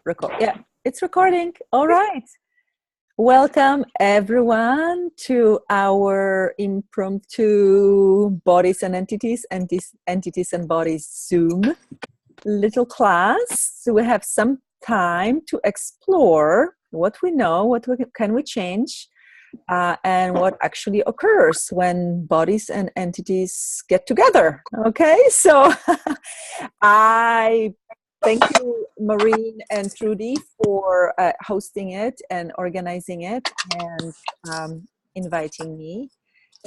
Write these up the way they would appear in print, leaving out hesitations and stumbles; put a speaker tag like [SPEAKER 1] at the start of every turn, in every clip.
[SPEAKER 1] Record. Yeah, it's recording. All right. Welcome everyone to our impromptu bodies and entities, entities and bodies Zoom little class. So we have some time to explore what we know, can we change, and what actually occurs when bodies and entities get together. Okay, so I thank you, Maureen and Trudy, for hosting it and organizing it and inviting me.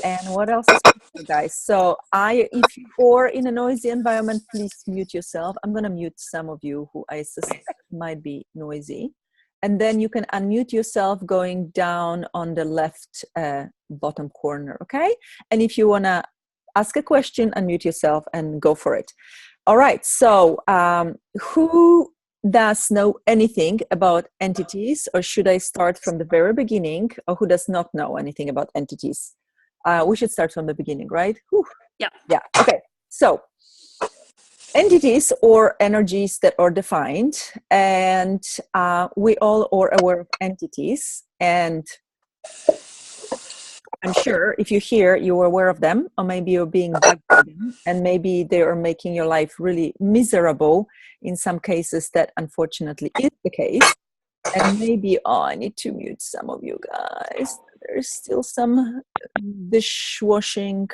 [SPEAKER 1] And what else is possible, guys? So if you're in a noisy environment, please mute yourself. I'm going to mute some of you who I suspect might be noisy. And then you can unmute yourself going down on the left bottom corner, okay? And if you want to ask a question, unmute yourself and go for it. All right, so who does know anything about entities, or should I start from the very beginning, or who does not know anything about entities? We should start from the beginning, right? Whew.
[SPEAKER 2] Yeah.
[SPEAKER 1] Yeah, okay. So entities or energies that are defined, and we all are aware of entities, and I'm sure if you hear, you're aware of them, or maybe you're being bugged by them, and maybe they are making your life really miserable. In some cases, that unfortunately is the case. And maybe, I need to mute some of you guys. There's still some dishwashing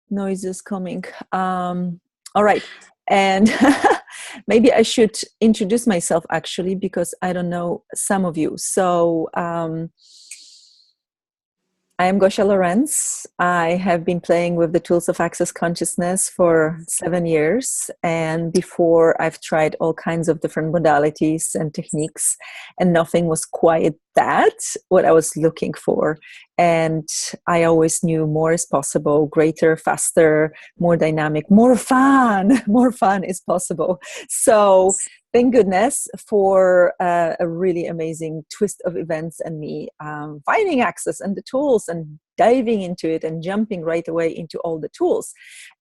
[SPEAKER 1] noises coming. All right. And maybe I should introduce myself actually, because I don't know some of you. So, I am Gosia Lorenz. I have been playing with the tools of access consciousness for 7 years. And before, I've tried all kinds of different modalities and techniques, and nothing was quite what I was looking for. And I always knew more is possible, greater, faster, more dynamic, more fun. More fun is possible. So thank goodness for a really amazing twist of events and me finding access and the tools and diving into it and jumping right away into all the tools.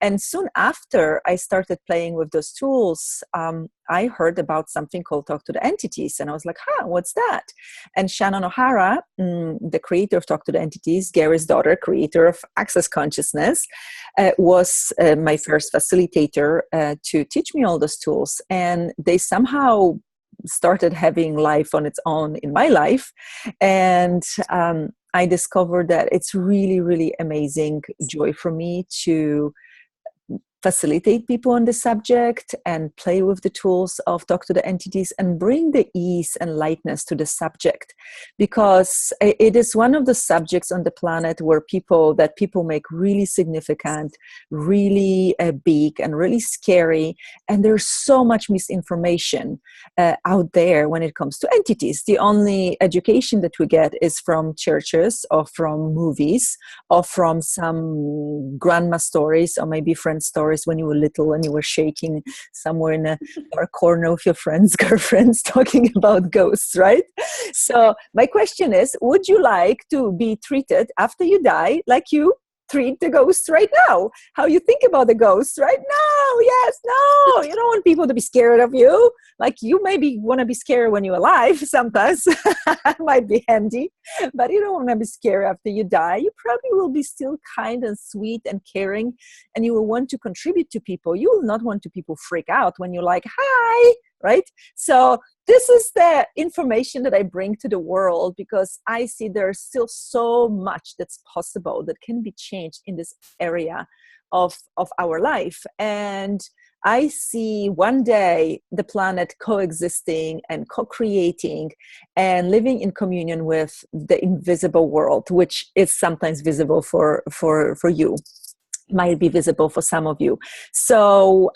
[SPEAKER 1] And soon after I started playing with those tools, I heard about something called Talk to the Entities. And I was like, what's that? And Shannon O'Hara, the creator of Talk to the Entities, Gary's daughter, creator of Access Consciousness, was my first facilitator to teach me all those tools. And they somehow started having life on its own in my life. And I discovered that it's really, really amazing joy for me to facilitate people on the subject and play with the tools of Talk to the Entities and bring the ease and lightness to the subject, because it is one of the subjects on the planet where people make really significant, really big and really scary. And there's so much misinformation out there when it comes to entities. The only education that we get is from churches or from movies or from some grandma stories or maybe friend stories when you were little and you were shaking somewhere in a dark corner with your friends, girlfriends, talking about ghosts, right? So my question is, would you like to be treated after you die like you treat the ghosts right now? How you think about the ghosts right now? Yes, no. You don't want people to be scared of you. Like you maybe want to be scared when you're alive sometimes. Might be handy. But you don't want to be scared after you die. You probably will be still kind and sweet and caring. And you will want to contribute to people. You will not want to people freak out when you're like, hi, right? So this is the information that I bring to the world, because I see there's still so much that's possible that can be changed in this area of our life. And I see one day the planet coexisting and co-creating and living in communion with the invisible world, which is sometimes visible for you, might be visible for some of you. So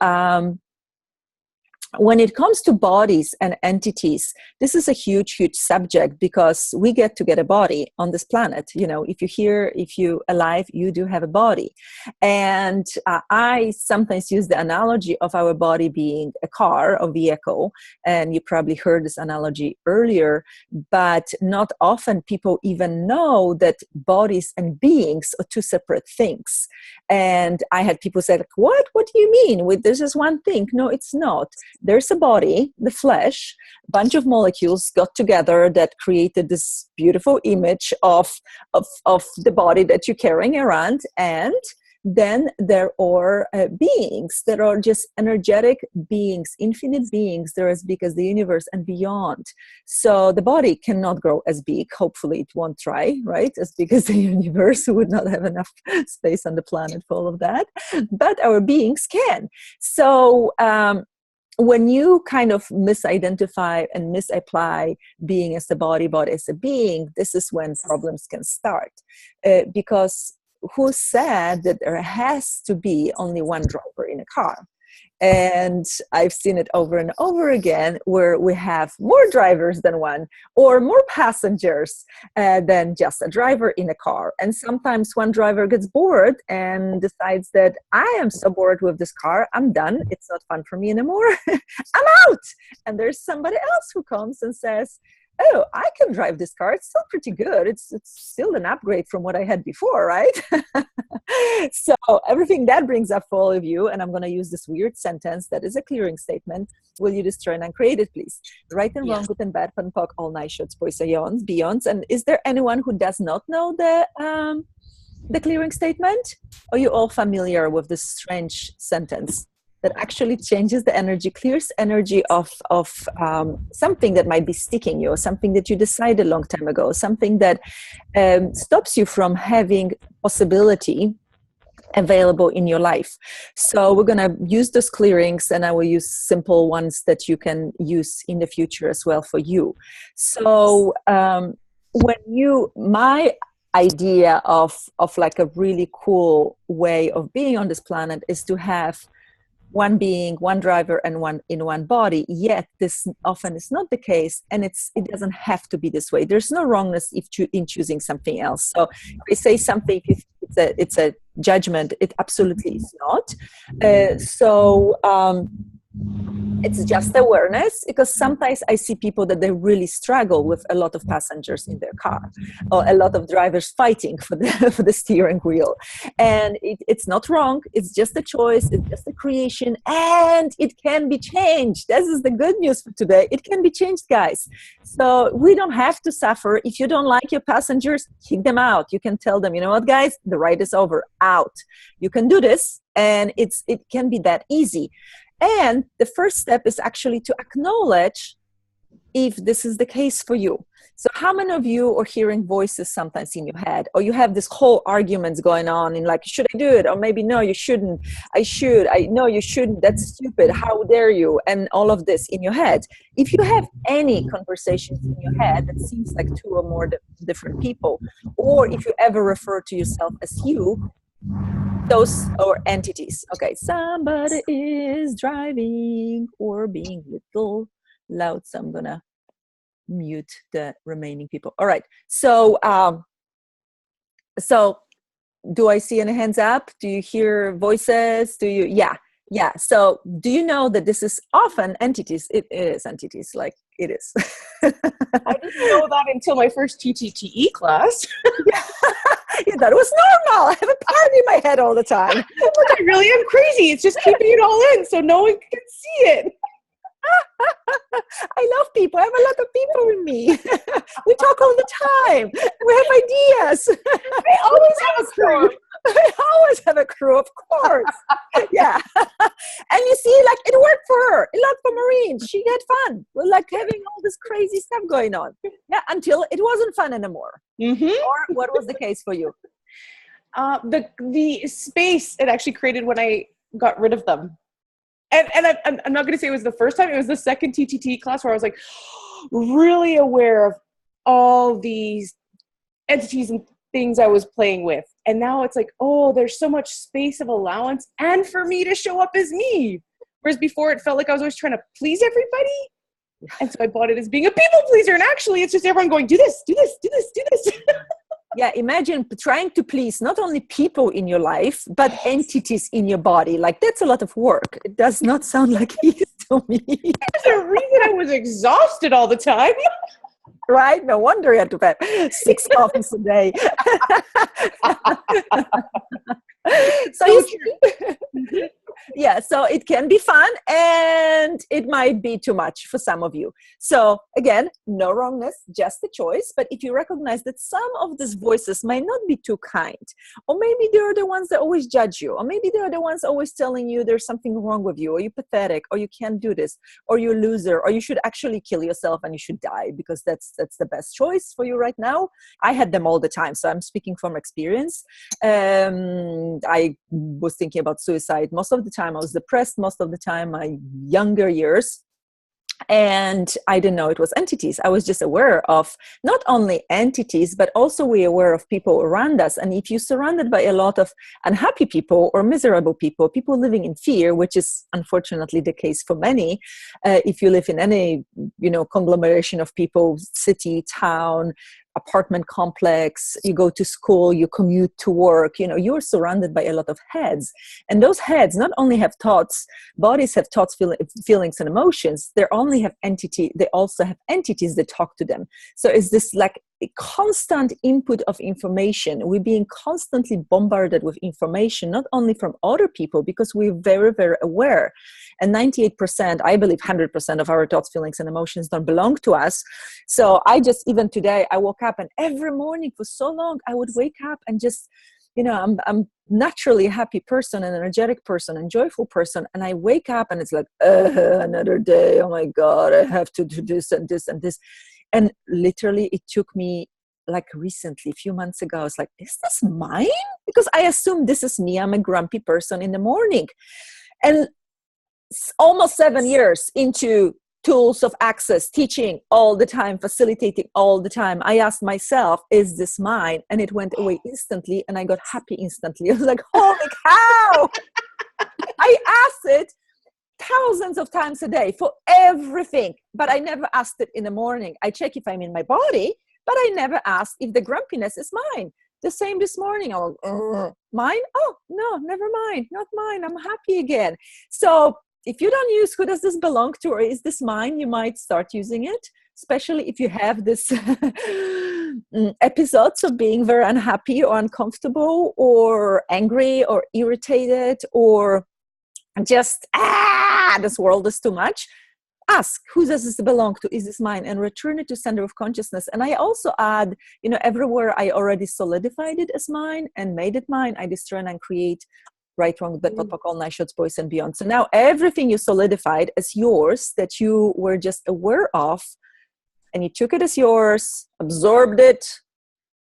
[SPEAKER 1] when it comes to bodies and entities, this is a huge, huge subject, because we get to get a body on this planet. You know, if you're alive, you do have a body. And I sometimes use the analogy of our body being a car or vehicle. And you probably heard this analogy earlier, but not often people even know that bodies and beings are two separate things. And I had people say, like, what do you mean? This is one thing. No, it's not. there's a body, the flesh, a bunch of molecules got together that created this beautiful image of the body that you're carrying around. And then there are beings that are just energetic beings, infinite beings. They're as big as the universe and beyond. So the body cannot grow as big. Hopefully it won't try, right? As big as the universe. We would not have enough space on the planet for all of that. But our beings can. So when you kind of misidentify and misapply being as a body as a being, this is when problems can start. Because who said that there has to be only one driver in a car? And I've seen it over and over again where we have more drivers than one, or more passengers than just a driver in a car. And sometimes one driver gets bored and decides that I am so bored with this car, I'm done. It's not fun for me anymore. I'm out. And there's somebody else who comes and says, oh, I can drive this car. It's still pretty good. It's still an upgrade from what I had before, right? So everything that brings up for all of you, and I'm going to use this weird sentence that is a clearing statement. Will you destroy and uncreate it, please? Right and wrong, good and bad, pan poc, all nice shots, boys, yawns, beyonds. And is there anyone who does not know the clearing statement? Are you all familiar with this strange sentence that actually changes the energy, clears energy of something that might be sticking you, or something that you decided a long time ago, something that stops you from having possibility available in your life? So we're going to use those clearings, and I will use simple ones that you can use in the future as well for you. So my idea of like a really cool way of being on this planet is to have one being, one driver, and one in one body. Yet this often is not the case, and it doesn't have to be this way. There's no wrongness in choosing something else. So if I say something, if it's a judgment, it absolutely is not. It's just awareness, because sometimes I see people that they really struggle with a lot of passengers in their car, or a lot of drivers fighting for the steering wheel. And it's not wrong. It's just a choice. It's just a creation, and it can be changed. This is the good news for today. It can be changed, guys. So we don't have to suffer. If you don't like your passengers, kick them out. You can tell them, you know what, guys, the ride is over, out. You can do this, and it can be that easy. And the first step is actually to acknowledge if this is the case for you. So how many of you are hearing voices sometimes in your head, or you have this whole arguments going on in like, should I do it? Or maybe, no, you shouldn't. I should. No, you shouldn't. That's stupid. How dare you? And all of this in your head. If you have any conversations in your head that seems like two or more different people, or if you ever refer to yourself as you, those are entities. Okay, somebody is driving or being little loud, so I'm gonna mute the remaining people. All right, so do I see any hands up? Do you hear voices? Do you? Yeah. So do you know that this is often entities? It is entities, like it is.
[SPEAKER 2] I didn't know that until my first TTTE class.
[SPEAKER 1] You thought it was normal. I have a part in my head all the time.
[SPEAKER 2] I really am crazy. It's just keeping it all in so no one can see it.
[SPEAKER 1] I love people. I have a lot of people with me. We talk all the time. We have ideas.
[SPEAKER 2] I always have a crew.
[SPEAKER 1] I always have a crew, of course. Yeah. And you see, like, it worked for her. It worked for Maureen. She had fun. We're like having all this crazy stuff going on. Yeah, until it wasn't fun anymore.
[SPEAKER 2] Mm-hmm.
[SPEAKER 1] Or what was the case for you?
[SPEAKER 2] The space it actually created when I got rid of them. And I'm not going to say it was the first time. It was the second TTT class where I was like really aware of all these entities and things I was playing with. And now it's like, oh, there's so much space of allowance and for me to show up as me. Whereas before it felt like I was always trying to please everybody. And so I bought it as being a people pleaser. And actually it's just everyone going, do this, do this, do this, do this.
[SPEAKER 1] Yeah, imagine trying to please not only people in your life, but entities in your body. Like, that's a lot of work. It does not sound like easy to me.
[SPEAKER 2] There's a reason I was exhausted all the time.
[SPEAKER 1] Right? No wonder you had to have 6 coffees a day. Yeah, so it can be fun and it might be too much for some of you. So again, no wrongness, just a choice. But if you recognize that some of these voices might not be too kind, or maybe they're the ones that always judge you, or maybe they're the ones always telling you there's something wrong with you, or you're pathetic, or you can't do this, or you're a loser, or you should actually kill yourself and you should die because that's the best choice for you right now. I had them all the time, so I'm speaking from experience. I was thinking about suicide most of the time. I was depressed most of the time, my younger years. And I didn't know it was entities. I was just aware of not only entities, but also we're aware of people around us. And if you're surrounded by a lot of unhappy people or miserable people, people living in fear, which is unfortunately the case for many, if you live in any, conglomeration of people, city, town, apartment complex, you go to school, you commute to work, you're surrounded by a lot of heads. And those heads not only have thoughts, bodies have thoughts, feelings, and emotions. They also have entities that talk to them. So it's this like a constant input of information. We're being constantly bombarded with information, not only from other people, because we're very, very aware. And 98%, I believe 100% of our thoughts, feelings, and emotions don't belong to us. So even today, I woke up and every morning for so long, I would wake up and just, I'm naturally a happy person, an energetic person, and joyful person. And I wake up and it's like, another day. Oh my God, I have to do this and this and this. And literally it took me like recently, a few months ago, I was like, is this mine? Because I assume this is me. I'm a grumpy person in the morning. And almost 7 years into tools of access, teaching all the time, facilitating all the time, I asked myself, is this mine? And it went away instantly and I got happy instantly. I was like, holy cow! I asked it thousands of times a day for everything, but I never asked it in the morning. I check if I'm in my body, but I never asked if the grumpiness is mine. The same this morning. I was, mine? Oh, no, never mind. Not mine. I'm happy again. So if you don't use who does this belong to or is this mine, you might start using it, especially if you have this episodes of being very unhappy or uncomfortable or angry or irritated or just, this world is too much. Ask, who does this belong to? Is this mine? And return it to center of consciousness. And I also add, everywhere I already solidified it as mine and made it mine, I destroy and create right, wrong, bad, pot, all night shots, boys and beyond. So now everything you solidified as yours that you were just aware of, and you took it as yours, absorbed it,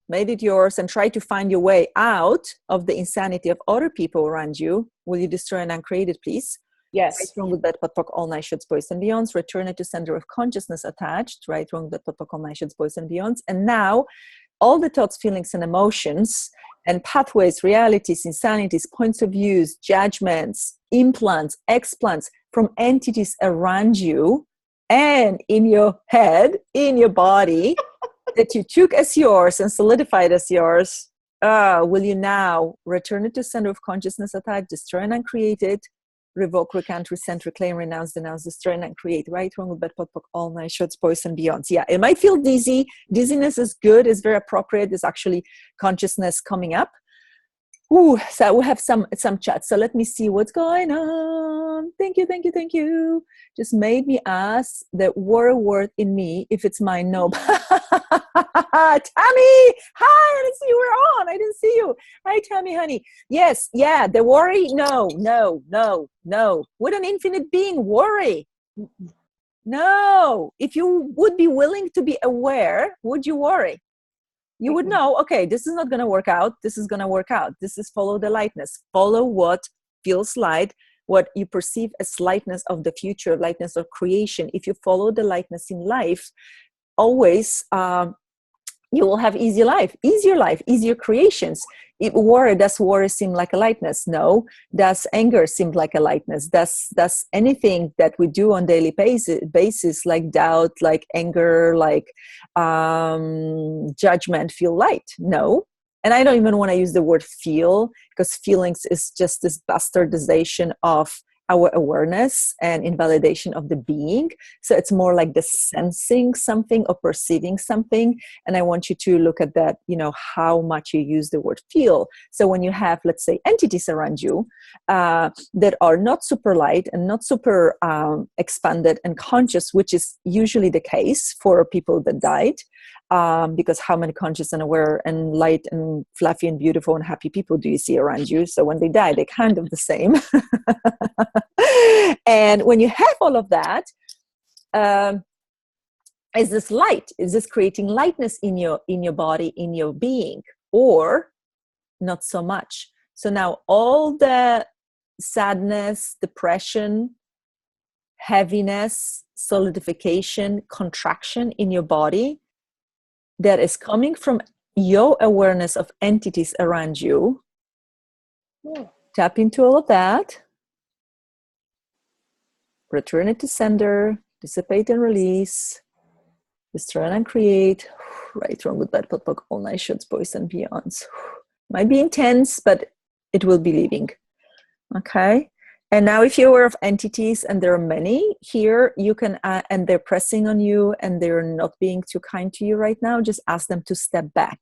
[SPEAKER 1] made it yours, and tried to find your way out of the insanity of other people around you. Will you destroy and uncreate it, please?
[SPEAKER 2] Yes.
[SPEAKER 1] Right, wrong, with bad, pot, all night shots, boys and beyonds. Return it to center of consciousness attached. Right, wrong, bad, pot, all night shots, boys and beyonds. And now all the thoughts, feelings, and emotions and pathways, realities, insanities, points of views, judgments, implants, explants from entities around you and in your head, in your body, that you took as yours and solidified as yours, will you now return it to center of consciousness attached, destroy and uncreate it, revoke, recant, resent, reclaim, renounce, denounce, destroy, and create. Right, wrong, bad, pot, all night shots, boys and beyonds. Yeah, it might feel dizzy. Dizziness is good. It's very appropriate. It's actually consciousness coming up. Ooh, so we'll have some chat. So let me see what's going on. Thank you. Just made me ask the word in me if it's mine. No. Tammy, hi, I didn't see you were on. I didn't see you. Hi, Tammy, honey. Yes, yeah, the worry. No. Would an infinite being worry? No. If you would be willing to be aware, would you worry? You would know, okay, this is not going to work out. This is going to work out. This is follow the lightness. Follow what feels light, what you perceive as lightness of the future, lightness of creation. If you follow the lightness in life, always you will have easier life, easier creations. Does worry seem like a lightness? No. Does anger seem like a lightness? Does anything that we do on daily basis like doubt, like anger, like judgment feel light? No. And I don't even want to use the word feel, because feelings is just this bastardization of our awareness and invalidation of the being. So it's more like the sensing something or perceiving something. And I want you to look at that, how much you use the word feel. So when you have, let's say, entities around you that are not super light and not super expanded and conscious, which is usually the case for people that died, because how many conscious and aware and light and fluffy and beautiful and happy people do you see around you? So when they die, they're kind of the same. And when you have all of that, is this light? Is this creating lightness in your body, in your being, or not so much? So now all the sadness, depression, heaviness, solidification, contraction in your body that is coming from your awareness of entities around you. Tap into all of that. Return it to sender. Dissipate and release. Destroy and create. Right, wrong, good, bad, pot, poc, all night, shots, boys and beyonds. Might be intense, but it will be leaving. Okay. And now if you're aware of entities, and there are many here, you can, and they're pressing on you and they're not being too kind to you right now, just ask them to step back,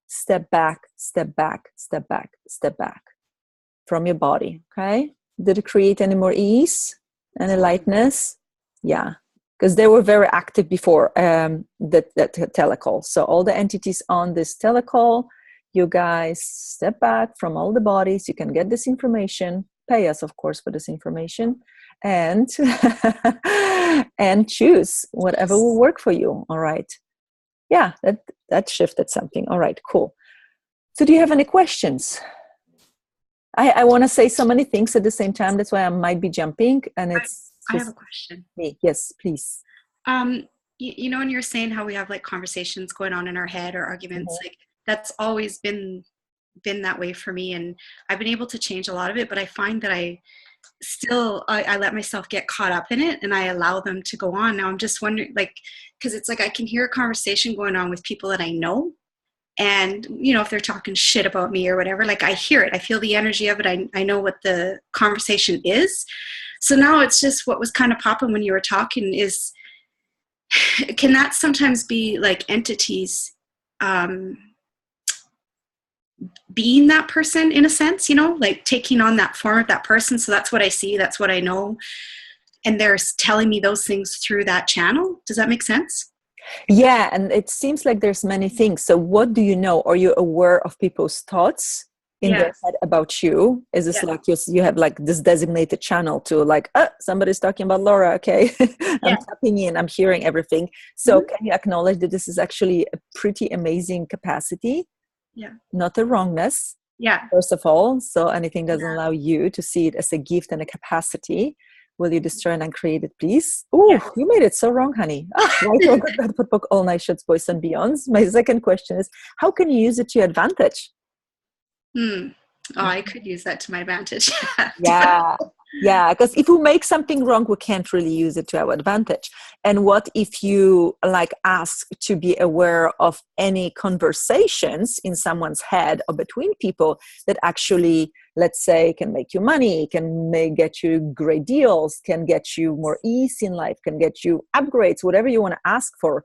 [SPEAKER 1] step back, step back, step back, step back from your body. Okay. Did it create any more ease and a lightness? Yeah. Because they were very active before that telecall. So all the entities on this telecall, you guys step back from all the bodies. You can get this information. Pay us, of course, for this information, and and choose whatever will work for you. All right. Yeah, that shifted something. All right, cool. So do you have any questions? I want to say so many things at the same time. That's why I might be jumping. And
[SPEAKER 3] I have a question.
[SPEAKER 1] Me. Yes, please.
[SPEAKER 3] You know, when you're saying how we have like conversations going on in our head or arguments, like that's always been that way for me, and I've been able to change a lot of it, but I find that I let myself get caught up in it and I allow them to go on. Now I'm just wondering, like, because it's like I can hear a conversation going on with people that I know, and if they're talking shit about me or whatever, like I hear it, I feel the energy of it, I know what the conversation is. So now it's just what was kind of popping when you were talking is, can that sometimes be like entities being that person in a sense, like taking on that form of that person? So that's what I see, that's what I know, and they're telling me those things through that channel. Does that make sense?
[SPEAKER 1] Yeah, and it seems like there's many things. So what do you know? Are you aware of people's thoughts in their head about you? Is this like you have like this designated channel to like, somebody's talking about Laura, okay. I'm tapping in, I'm hearing everything. So can you acknowledge that this is actually a pretty amazing capacity? Yeah. Not a wrongness. Yeah. First of all, so anything doesn't allow you to see it as a gift and a capacity. Will you destroy and uncreate it, please? Oh, you made it so wrong, honey. Right, put book all night shots, boys and beyonds. My second question is, how can you use it to your advantage?
[SPEAKER 3] I could use that to my advantage.
[SPEAKER 1] Yeah, because if we make something wrong, we can't really use it to our advantage. And what if you like ask to be aware of any conversations in someone's head or between people that actually, let's say, can make you money, get you great deals, can get you more ease in life, can get you upgrades, whatever you want to ask for,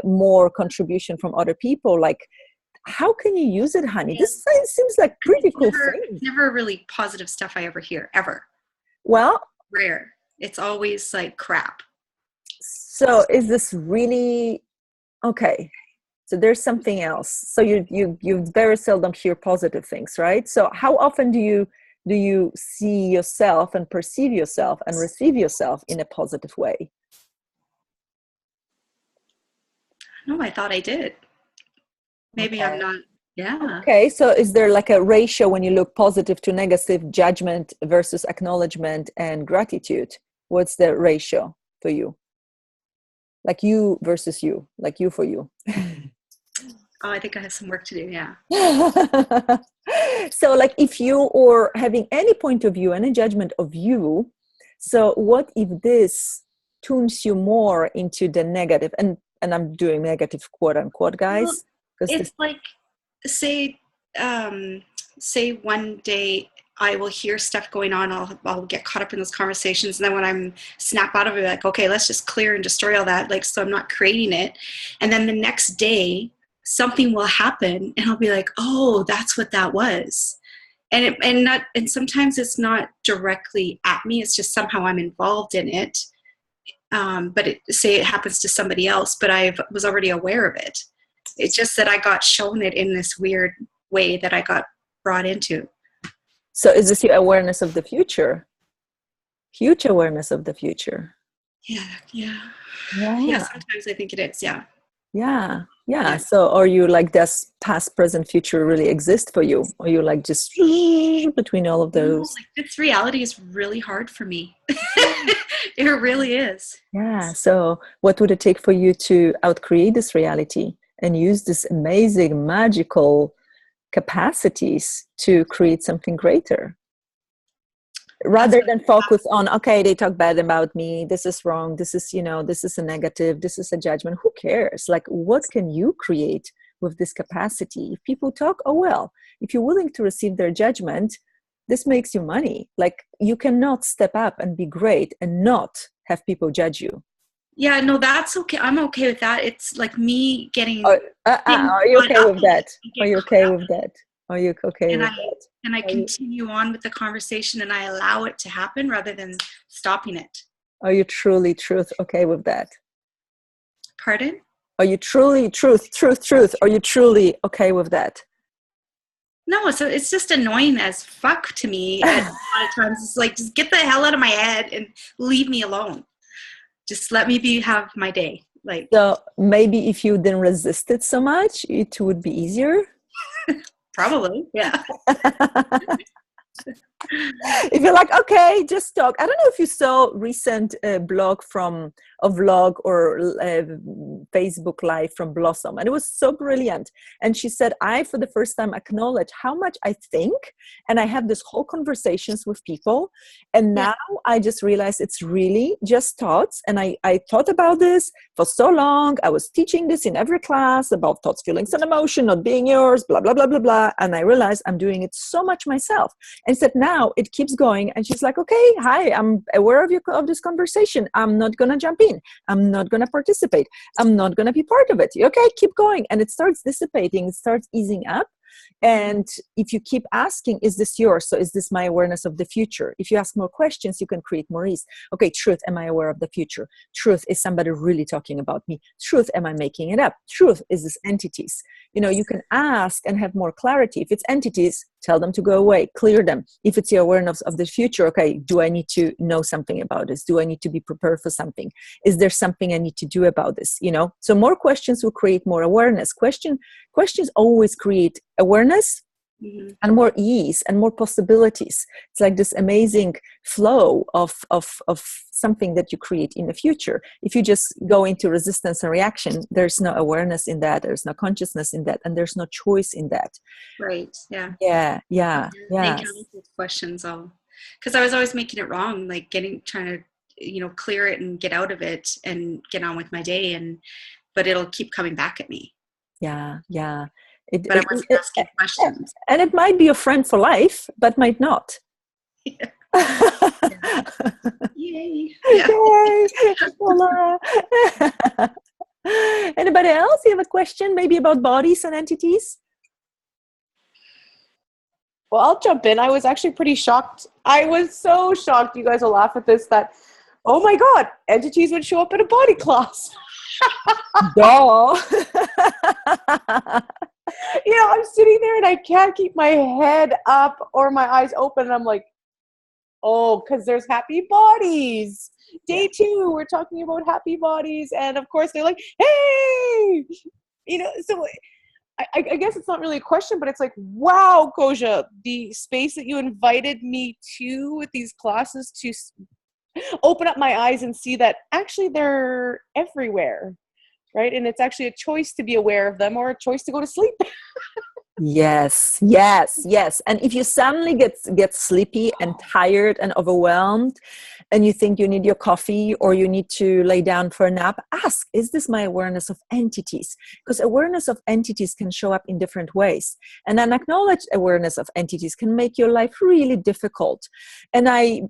[SPEAKER 1] more contribution from other people, like, how can you use it, honey? This seems like pretty cool thing.
[SPEAKER 3] Never really positive stuff I ever hear, ever.
[SPEAKER 1] Well,
[SPEAKER 3] rare. It's always like crap.
[SPEAKER 1] So is this really okay? So there's something else. So you very seldom hear positive things, right? So how often do you see yourself and perceive yourself and receive yourself in a positive way?
[SPEAKER 3] No, I thought I did. Maybe I'm not. Yeah.
[SPEAKER 1] Okay. So is there like a ratio when you look positive to negative, judgment versus acknowledgement and gratitude? What's the ratio for you? Like you versus you, like you for you.
[SPEAKER 3] I think I have some work to do. Yeah.
[SPEAKER 1] So like if you are having any point of view, any judgment of you, so what if this tunes you more into the negative? And I'm doing negative quote unquote, guys.
[SPEAKER 3] Well, it's like, say one day I will hear stuff going on. I'll get caught up in those conversations. And then when I'm snap out of it, like, okay, let's just clear and destroy all that. Like, so I'm not creating it. And then the next day something will happen and I'll be like, oh, that's what that was. And sometimes it's not directly at me. It's just somehow I'm involved in it. But say it happens to somebody else, but I was already aware of it. It's just that I got shown it in this weird way that I got brought into.
[SPEAKER 1] So is this your awareness of the future? Huge awareness of the future.
[SPEAKER 3] Yeah.
[SPEAKER 1] Yeah.
[SPEAKER 3] Sometimes I think it is. Yeah.
[SPEAKER 1] Yeah. So are you like, does past, present, future really exist for you? Or you like just between all of those?
[SPEAKER 3] Like, this reality is really hard for me. It really is.
[SPEAKER 1] Yeah. So what would it take for you to outcreate this reality and use this amazing, magical capacities to create something greater? Rather than focus on, okay, they talk bad about me, this is wrong, this is, this is a negative, this is a judgment. Who cares? Like, what can you create with this capacity? If people talk, oh well. If you're willing to receive their judgment, this makes you money. Like, you cannot step up and be great and not have people judge you.
[SPEAKER 3] Yeah, no, that's okay. I'm okay with that. It's like me getting...
[SPEAKER 1] Are you okay with that? Are you okay with that? Are you okay with that?
[SPEAKER 3] And I continue on with the conversation and I allow it to happen rather than stopping it.
[SPEAKER 1] Are you truly okay with that?
[SPEAKER 3] Pardon?
[SPEAKER 1] Are you truly Are you truly okay with that?
[SPEAKER 3] No, so it's just annoying as fuck to me. At a lot of times it's like, just get the hell out of my head and leave me alone. Just let me have my day. Like,
[SPEAKER 1] so maybe if you didn't resist it so much, it would be easier.
[SPEAKER 3] Probably, yeah.
[SPEAKER 1] If you're like, okay, just talk. I don't know if you saw recent blog from a vlog or Facebook Live from Blossom, and it was so brilliant. And she said, I, for the first time, acknowledge how much I think, and I have this whole conversations with people, and now I just realized it's really just thoughts. And I thought about this for so long. I was teaching this in every class about thoughts, feelings, and emotion not being yours, blah, blah, blah, blah, blah. And I realized I'm doing it so much myself. And said, now it keeps going. And she's like, okay, hi, I'm aware of this conversation. I'm not going to jump in. I'm not going to participate. I'm not going to be part of it. Okay, keep going. And it starts dissipating. It starts easing up. And if you keep asking, is this yours? So is this my awareness of the future? If you ask more questions, you can create more ease. Okay, truth, am I aware of the future? Truth, is somebody really talking about me? Truth, am I making it up? Truth, is this entities? You can ask and have more clarity. If it's entities, tell them to go away, clear them. If it's your awareness of the future, okay, do I need to know something about this? Do I need to be prepared for something? Is there something I need to do about this? So more questions will create more awareness. Questions always create awareness, and more ease and more possibilities. It's like this amazing flow of something that you create in the future. If you just go into resistance and reaction, there's no awareness in that, there's no consciousness in that, and there's no choice in that.
[SPEAKER 3] Right. Yeah.
[SPEAKER 1] Yeah.
[SPEAKER 3] Questions all, because I was always making it wrong, like trying to clear it and get out of it and get on with my day, but it'll keep coming back at me.
[SPEAKER 1] Yeah.
[SPEAKER 3] But I wasn't asking questions.
[SPEAKER 1] And it might be a friend for life, but might not.
[SPEAKER 3] Yeah. Yay.
[SPEAKER 1] Yay. Anybody else? You have a question maybe about bodies and entities?
[SPEAKER 2] Well, I'll jump in. I was actually pretty shocked. I was so shocked. You guys will laugh at this, that, oh my God, entities would show up in a body class.
[SPEAKER 1] Duh.
[SPEAKER 2] I'm sitting there and I can't keep my head up or my eyes open. And I'm like, oh, because there's happy bodies. Day 2, we're talking about happy bodies. And of course they're like, hey, so I guess it's not really a question, but it's like, wow, Gosia, the space that you invited me to with these classes to open up my eyes and see that actually they're everywhere. Right? And it's actually a choice to be aware of them or a choice to go to sleep.
[SPEAKER 1] Yes. And if you suddenly get sleepy and tired and overwhelmed and you think you need your coffee or you need to lay down for a nap, ask, is this my awareness of entities? Because awareness of entities can show up in different ways. And an acknowledged awareness of entities can make your life really difficult. And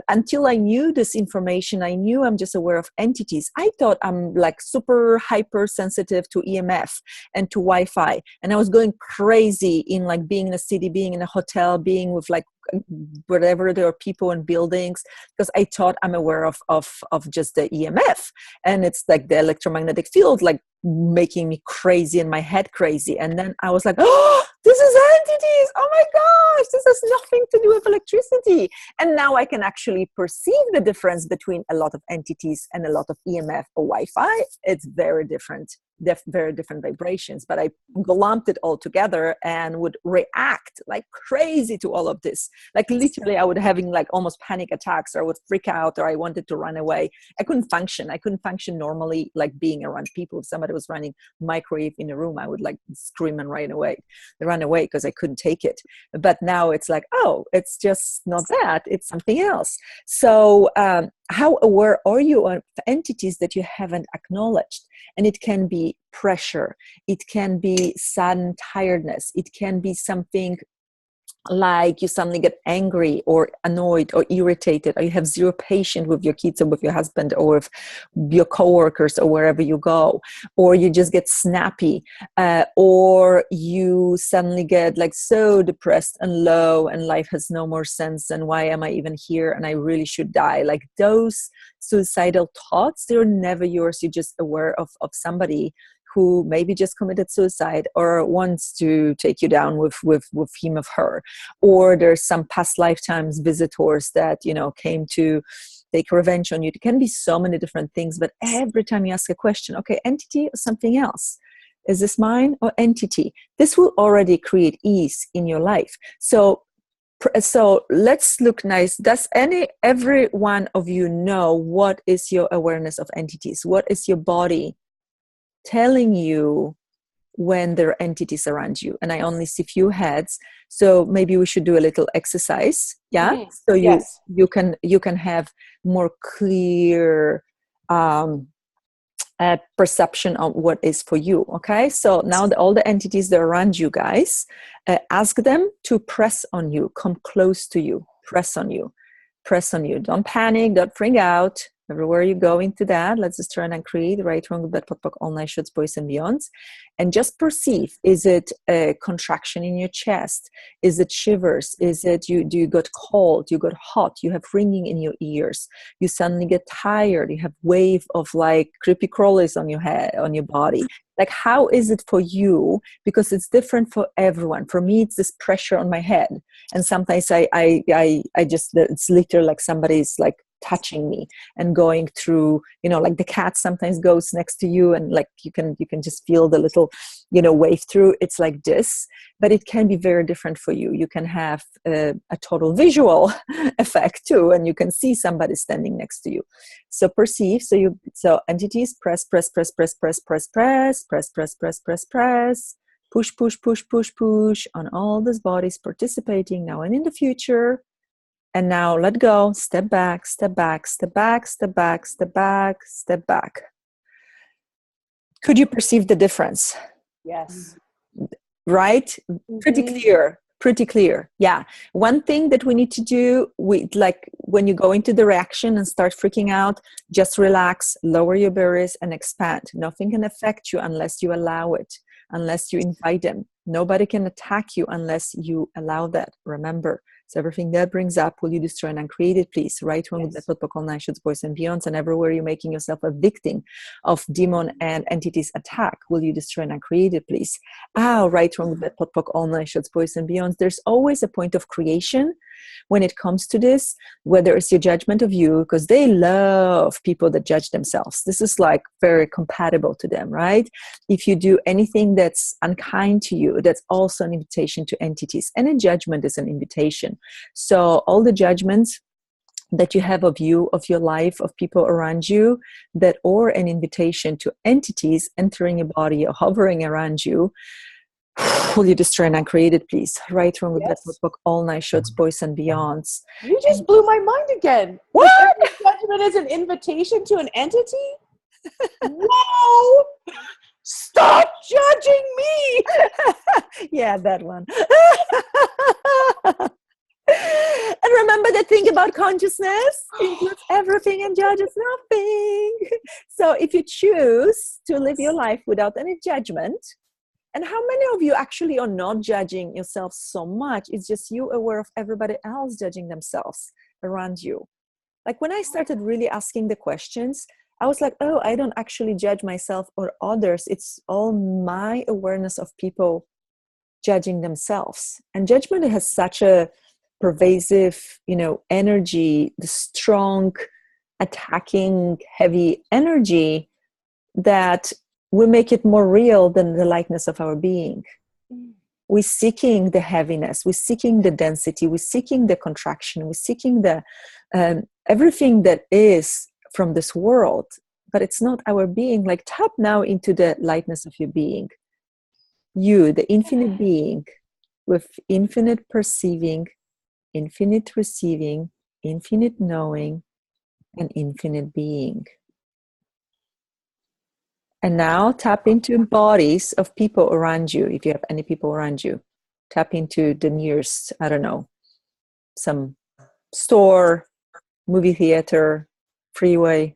[SPEAKER 1] until I knew this information, I knew I'm just aware of entities. I thought I'm like super hypersensitive to EMF and to Wi-Fi. And I was going crazy in like being in a city, being in a hotel, being with like wherever there are people and buildings, because I thought I'm aware of just the EMF, and it's like the electromagnetic field like making me crazy and my head crazy. And then I was like, oh, this is entities, oh my gosh, this has nothing to do with electricity. And now I can actually perceive the difference between a lot of entities and a lot of EMF or Wi-Fi. It's very different, very different vibrations, but I lumped it all together and would react like crazy to all of this. Like literally I would having like almost panic attacks, or I would freak out, or I wanted to run away. I couldn't function normally, like being around people. If somebody was running microwave in a room, I would like scream and run away because I couldn't take it. But now it's like, oh, it's just not that, it's something else. So how aware are you of entities that you haven't acknowledged? And it can be pressure, it can be sudden tiredness, it can be something like you suddenly get angry or annoyed or irritated, or you have zero patience with your kids or with your husband or with your coworkers or wherever you go, or you just get snappy, or you suddenly get like so depressed and low and life has no more sense, and why am I even here, and I really should die. Like those suicidal thoughts, they're never yours. You're just aware of somebody who maybe just committed suicide or wants to take you down with him or her, or there's some past lifetimes visitors that, you know, came to take revenge on you. It can be so many different things, but every time you ask a question, okay, entity or something else, is this mine or entity? This will already create ease in your life. So let's look nice. Does every one of you know what is your awareness of entities? What is your body telling you when there are entities around you? And I only see few heads, so maybe we should do a little exercise. Yeah. Mm-hmm. So you can have more clear perception of what is for you. Okay, so now all the entities that are around you guys, ask them to press on you, come close to you, press on you. Don't panic, don't freak out. Everywhere you go into that, let's just turn and create right, wrong, good, bad, pot, poc, all night shoots, boys and beyonds. And just perceive, is it a contraction in your chest? Is it shivers? Is it do you got cold? You got hot? You have ringing in your ears? You suddenly get tired? You have wave of like creepy crawlies on your head, on your body? Like, how is it for you? Because it's different for everyone. For me, it's this pressure on my head. And sometimes I just, it's literally like somebody's like touching me and going through, you know, like the cat sometimes goes next to you and like you can just feel the little, you know, wave through. It's like this, but it can be very different for you. You can have a total visual effect too, and you can see somebody standing next to you. So perceive, so entities, press, push, on all these bodies participating now and in the future. And now let go, step back. Could you perceive the difference?
[SPEAKER 2] Yes.
[SPEAKER 1] Right? Mm-hmm. Pretty clear. Yeah. One thing that we need to do, like when you go into the reaction and start freaking out, just relax, lower your barriers and expand. Nothing can affect you unless you allow it, unless you invite them. Nobody can attack you unless you allow that. Remember. So everything that brings up, will you destroy and uncreate it, please? Right, wrong, yes. That all nine shoots, boys and beyonds, and everywhere you're making yourself a victim of demon and entities attack, will you destroy and uncreate it, please? Right, wrong, that all nine shoots, boys and beyonds. There's always a point of creation when it comes to this, whether it's your judgment of you, because they love people that judge themselves. This is like very compatible to them, right? If you do anything that's unkind to you, that's also an invitation to entities, and a judgment is an invitation. So all the judgments that you have of you, of your life, of people around you, that or an invitation to entities entering your body or hovering around you, Will you destroy and uncreate it, please? Right, wrong, good, bad,
[SPEAKER 2] Yes.
[SPEAKER 1] book, all night shots, boys and beyonds.
[SPEAKER 2] You just blew my mind again.
[SPEAKER 1] What?
[SPEAKER 2] Every judgment is an invitation to an entity? Whoa! Stop judging me!
[SPEAKER 1] Yeah, that one. And remember the thing about consciousness includes everything and judges nothing. So if you choose to live your life without any judgment, and how many of you actually are not judging yourself so much? It's just you aware of everybody else judging themselves around you. Like when I started really asking the questions, I was like, oh, I don't actually judge myself or others. It's all my awareness of people judging themselves. And judgment has such a pervasive, energy, the strong, attacking, heavy energy that we make it more real than the lightness of our being. We're seeking the heaviness, we're seeking the density, we're seeking the contraction, we're seeking the everything that is from this world, but it's not our being. Like, tap now into the lightness of your being. You, the infinite being, with infinite perceiving, infinite receiving, infinite knowing, and infinite being. And now tap into bodies of people around you. If you have any people around you, tap into the nearest, I don't know, some store, movie theater, freeway,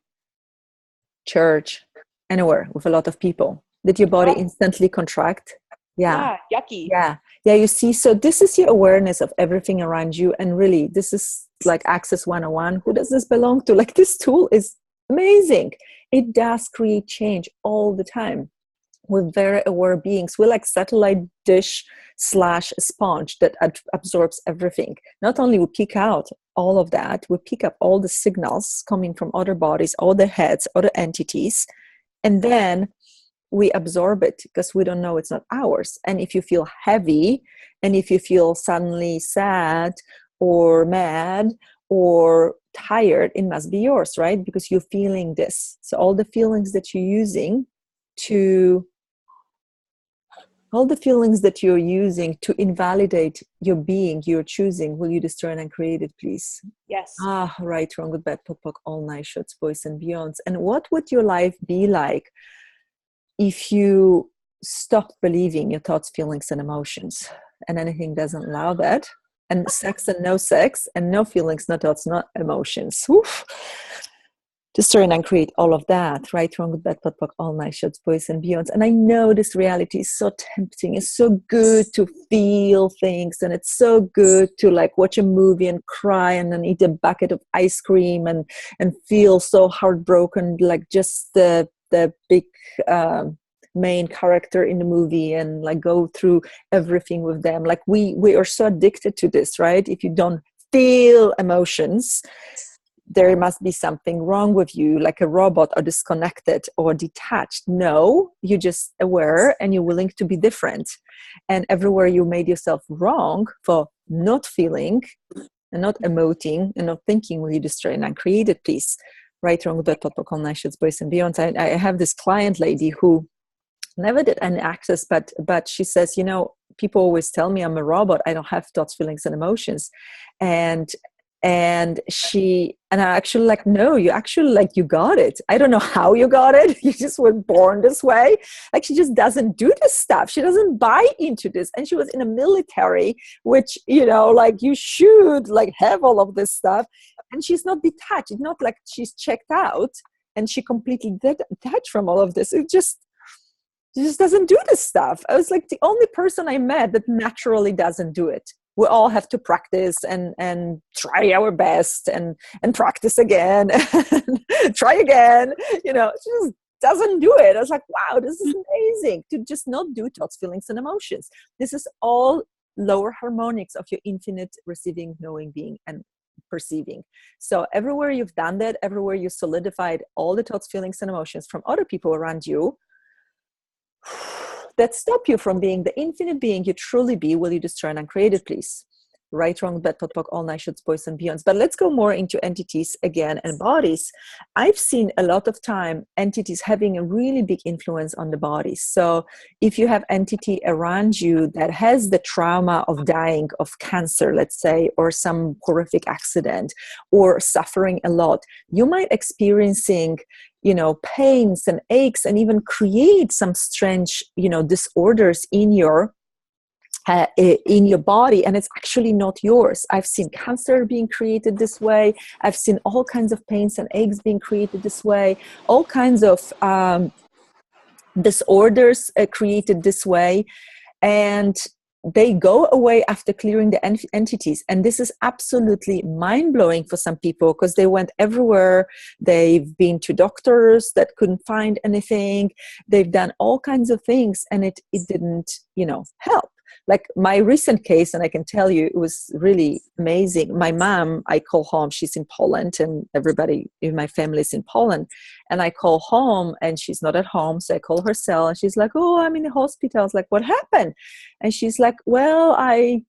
[SPEAKER 1] church, anywhere with a lot of people. Did your body instantly contract?
[SPEAKER 2] Yeah, yucky.
[SPEAKER 1] Yeah, you see, so this is your awareness of everything around you. And really, this is like Access 101. Who does this belong to? Like, this tool is amazing. It does create change all the time. We're very aware beings. We're like satellite dish / sponge that absorbs everything. Not only we pick out all of that, we pick up all the signals coming from other bodies, other heads, other entities, and then we absorb it because we don't know it's not ours. And if you feel heavy, and if you feel suddenly sad or mad or tired, it must be yours, right? Because you're feeling this. So all the feelings that you're using to invalidate your being, you're choosing, will you destroy and uncreate it, please?
[SPEAKER 2] Yes.
[SPEAKER 1] Right, wrong, good, bad, pok, all night shots, boys and beyonds. And what would your life be like if you stop believing your thoughts, feelings, and emotions, and anything doesn't allow that? And sex and no sex, and no feelings, no thoughts, no emotions. Oof. Destroy and uncreate all of that. Right, wrong, good, bad, pok, all night shots, boys and beyonds. And I know this reality is so tempting. It's so good to feel things, and it's so good to like watch a movie and cry and then eat a bucket of ice cream and feel so heartbroken, like just the big main character in the movie, and like go through everything with them. Like we are so addicted to this, right? If you don't feel emotions, there must be something wrong with you, like a robot, or disconnected or detached. No, you're just aware and you're willing to be different. And everywhere you made yourself wrong for not feeling and not emoting and not thinking, will you destroy and uncreate it, please? Right, wrong, good, protocol, night shots, boys and beyond. I have this client lady who never did any access, but she says, people always tell me I'm a robot. I don't have thoughts, feelings, and emotions. And I actually like, no, you actually like, you got it. I don't know how you got it. You just were born this way. Like, she just doesn't do this stuff. She doesn't buy into this. And she was in a military, which, like, you should like have all of this stuff. And she's not detached. It's not like she's checked out and she completely detached from all of this. She just doesn't do this stuff. I was like the only person I met that naturally doesn't do it. We all have to practice and try our best and practice again and try again. She just doesn't do it. I was like, wow, this is amazing to just not do thoughts, feelings, and emotions. This is all lower harmonics of your infinite receiving, knowing, being, and perceiving. So everywhere you've done that, everywhere you solidified all the thoughts, feelings, and emotions from other people around you that stop you from being the infinite being you truly be, will you destroy and uncreate it, please? right, wrong, bad, POC, all nine shoulds, boys and beyonds. But let's go more into entities again and bodies. I've seen a lot of time entities having a really big influence on the bodies. So if you have entity around you that has the trauma of dying of cancer, let's say, or some horrific accident, or suffering a lot, you might experiencing, you know, pains and aches, and even create some strange, you know, disorders in your body, and it's actually not yours. I've seen cancer being created this way. I've seen all kinds of pains and aches being created this way. All kinds of disorders created this way, and they go away after clearing the entities. And this is absolutely mind-blowing for some people, because they went everywhere. They've been to doctors that couldn't find anything. They've done all kinds of things, and it didn't, you know, help. Like my recent case, and I can tell you, it was really amazing. My mom, I call home, she's in Poland, and everybody in my family is in Poland. And I call home and she's not at home. So I call her cell and she's like, oh, I'm in the hospital. I was like, what happened? And she's like, well, I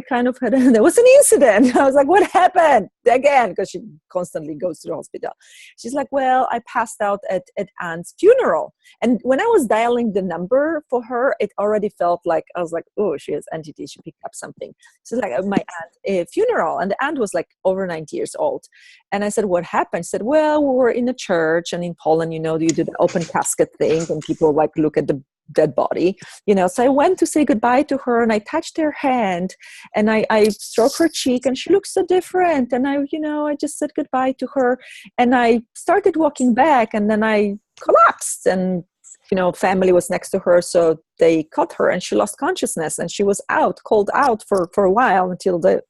[SPEAKER 1] kind of had, there was an incident. I was like, what happened? Again, because she constantly goes to the hospital. She's like, well, I passed out at aunt's funeral. And when I was dialing the number for her, it already felt like, I was like, oh, she has entity. She picked up something. So like my aunt's funeral. And the aunt was like over 90 years old. And I said, what happened? She said, well, we were in a church, and in Poland, you know, you do the open casket thing and people like look at the dead body, you know. So I went to say goodbye to her, and I touched her hand, and I stroked her cheek, and she looked so different. And I just said goodbye to her, and I started walking back, and then I collapsed, and, you know, family was next to her. So they caught her, and she lost consciousness, and she was called out for a while until the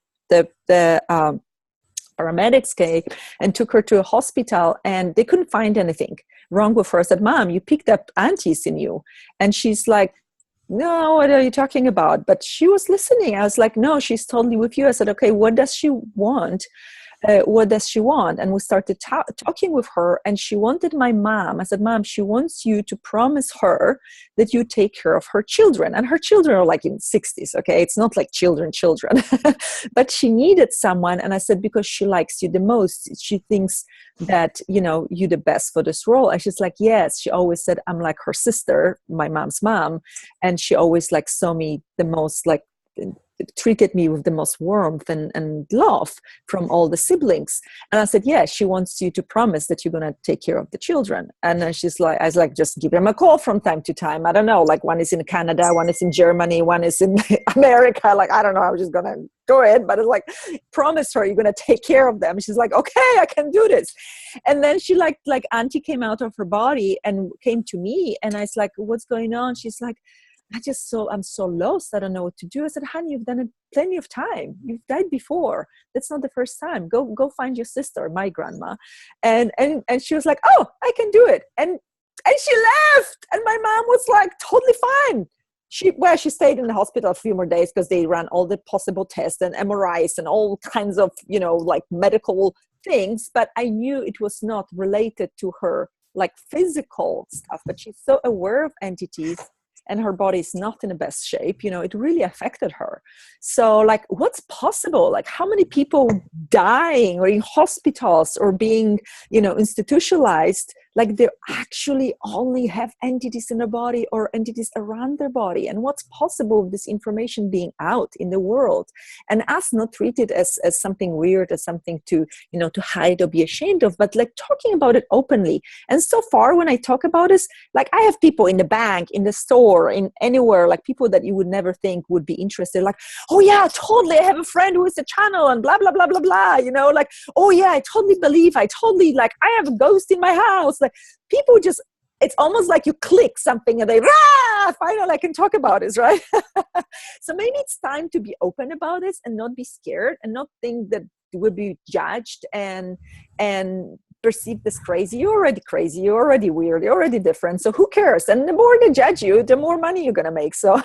[SPEAKER 1] paramedics came and took her to a hospital, and they couldn't find anything wrong with her. I said, Mom, you picked up aunties in you. And she's like, no, what are you talking about? But she was listening. I was like, no, she's totally with you. I said, okay, what does she want? What does she want? And we started talking with her, and she wanted my mom. I said, Mom, she wants you to promise her that you take care of her children. And her children are like in 60s, okay? It's not like children. But she needed someone. And I said, because she likes you the most. She thinks that, you know, you're the best for this role. And she's like, yes. She always said, I'm like her sister, my mom's mom. And she always like saw me the most, like, treated me with the most warmth and love from all the siblings. And I said, yeah, she wants you to promise that you're going to take care of the children. And then she's like, I was like, just give them a call from time to time. I don't know, like one is in Canada, one is in Germany, one is in America. Like, I don't know, I'm just going to do it. But it's like, promise her you're going to take care of them. She's like, okay, I can do this. And then she like auntie came out of her body and came to me. And I was like, what's going on? She's like, I'm so lost. I don't know what to do. I said, honey, you've done it plenty of time. You've died before. That's not the first time. Go find your sister, my grandma. And she was like, oh, I can do it. And she left. And my mom was like, totally fine. She stayed in the hospital a few more days because they ran all the possible tests and MRIs and all kinds of, you know, like medical things. But I knew it was not related to her like physical stuff. But she's so aware of entities, and her body is not in the best shape, you know, it really affected her. So like, what's possible? Like, how many people dying or in hospitals or being, you know, institutionalized, like they actually only have entities in their body or entities around their body? And what's possible with this information being out in the world, and us not treated as something weird, as something to, you know, to hide or be ashamed of, but like talking about it openly. And so far when I talk about this, like I have people in the bank, in the store, in anywhere, like people that you would never think would be interested, like, oh yeah, totally, I have a friend who is a channel and blah blah blah blah blah, you know, like, oh yeah, I totally believe, I have a ghost in my house. Like people just, it's almost like you click something and they, finally I can talk about this, right? So maybe it's time to be open about this and not be scared and not think that we'll be judged and perceived as crazy. You're already crazy, you're already weird, you're already different. So who cares? And the more they judge you, the more money you're going to make. So,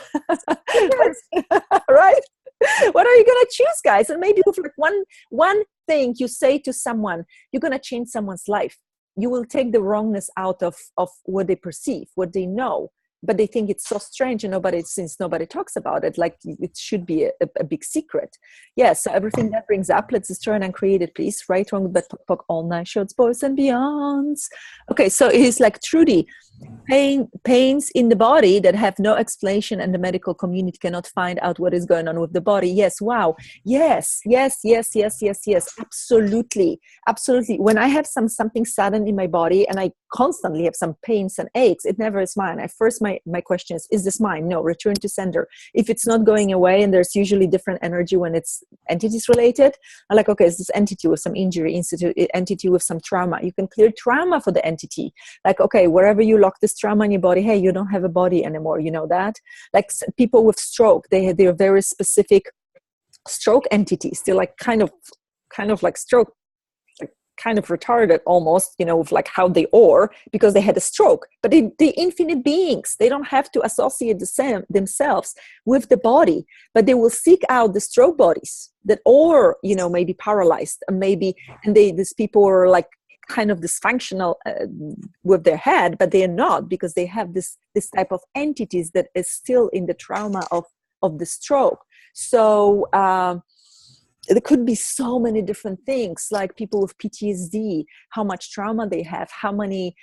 [SPEAKER 1] right? What are you going to choose, guys? And maybe with like one thing you say to someone, you're going to change someone's life. You will take the wrongness out of what they perceive, what they know. but they think it's so strange, and since nobody talks about it, like it should be a big secret. Yeah, so everything that brings up, let's destroy and uncreate it, please. Right, wrong, bad, POC, all nine shorts, boys and beyonds. Okay, so it is like Trudy, pains in the body that have no explanation, and the medical community cannot find out what is going on with the body. Yes, wow. Yes, absolutely. When I have something sudden in my body, and I constantly have some pains and aches, it never is mine. My question is this mine? No, return to sender. If it's not going away, and there's usually different energy when it's entities related, I'm like, okay, is this entity with some injury, entity with some trauma? You can clear trauma for the entity. Like, okay, wherever you lock this trauma in your body, hey, you don't have a body anymore. You know that? Like people with stroke, they're very specific stroke entities. They're like kind of like stroke, like kind of retarded almost, with like how they are, because they had a stroke. But they're infinite beings. They don't have to associate themselves with the body, but they will seek out the stroke bodies that are, maybe paralyzed, and these people are like kind of dysfunctional with their head, but they are not, because they have this type of entities that is still in the trauma of the stroke. So there could be so many different things, like people with PTSD, how much trauma they have, how many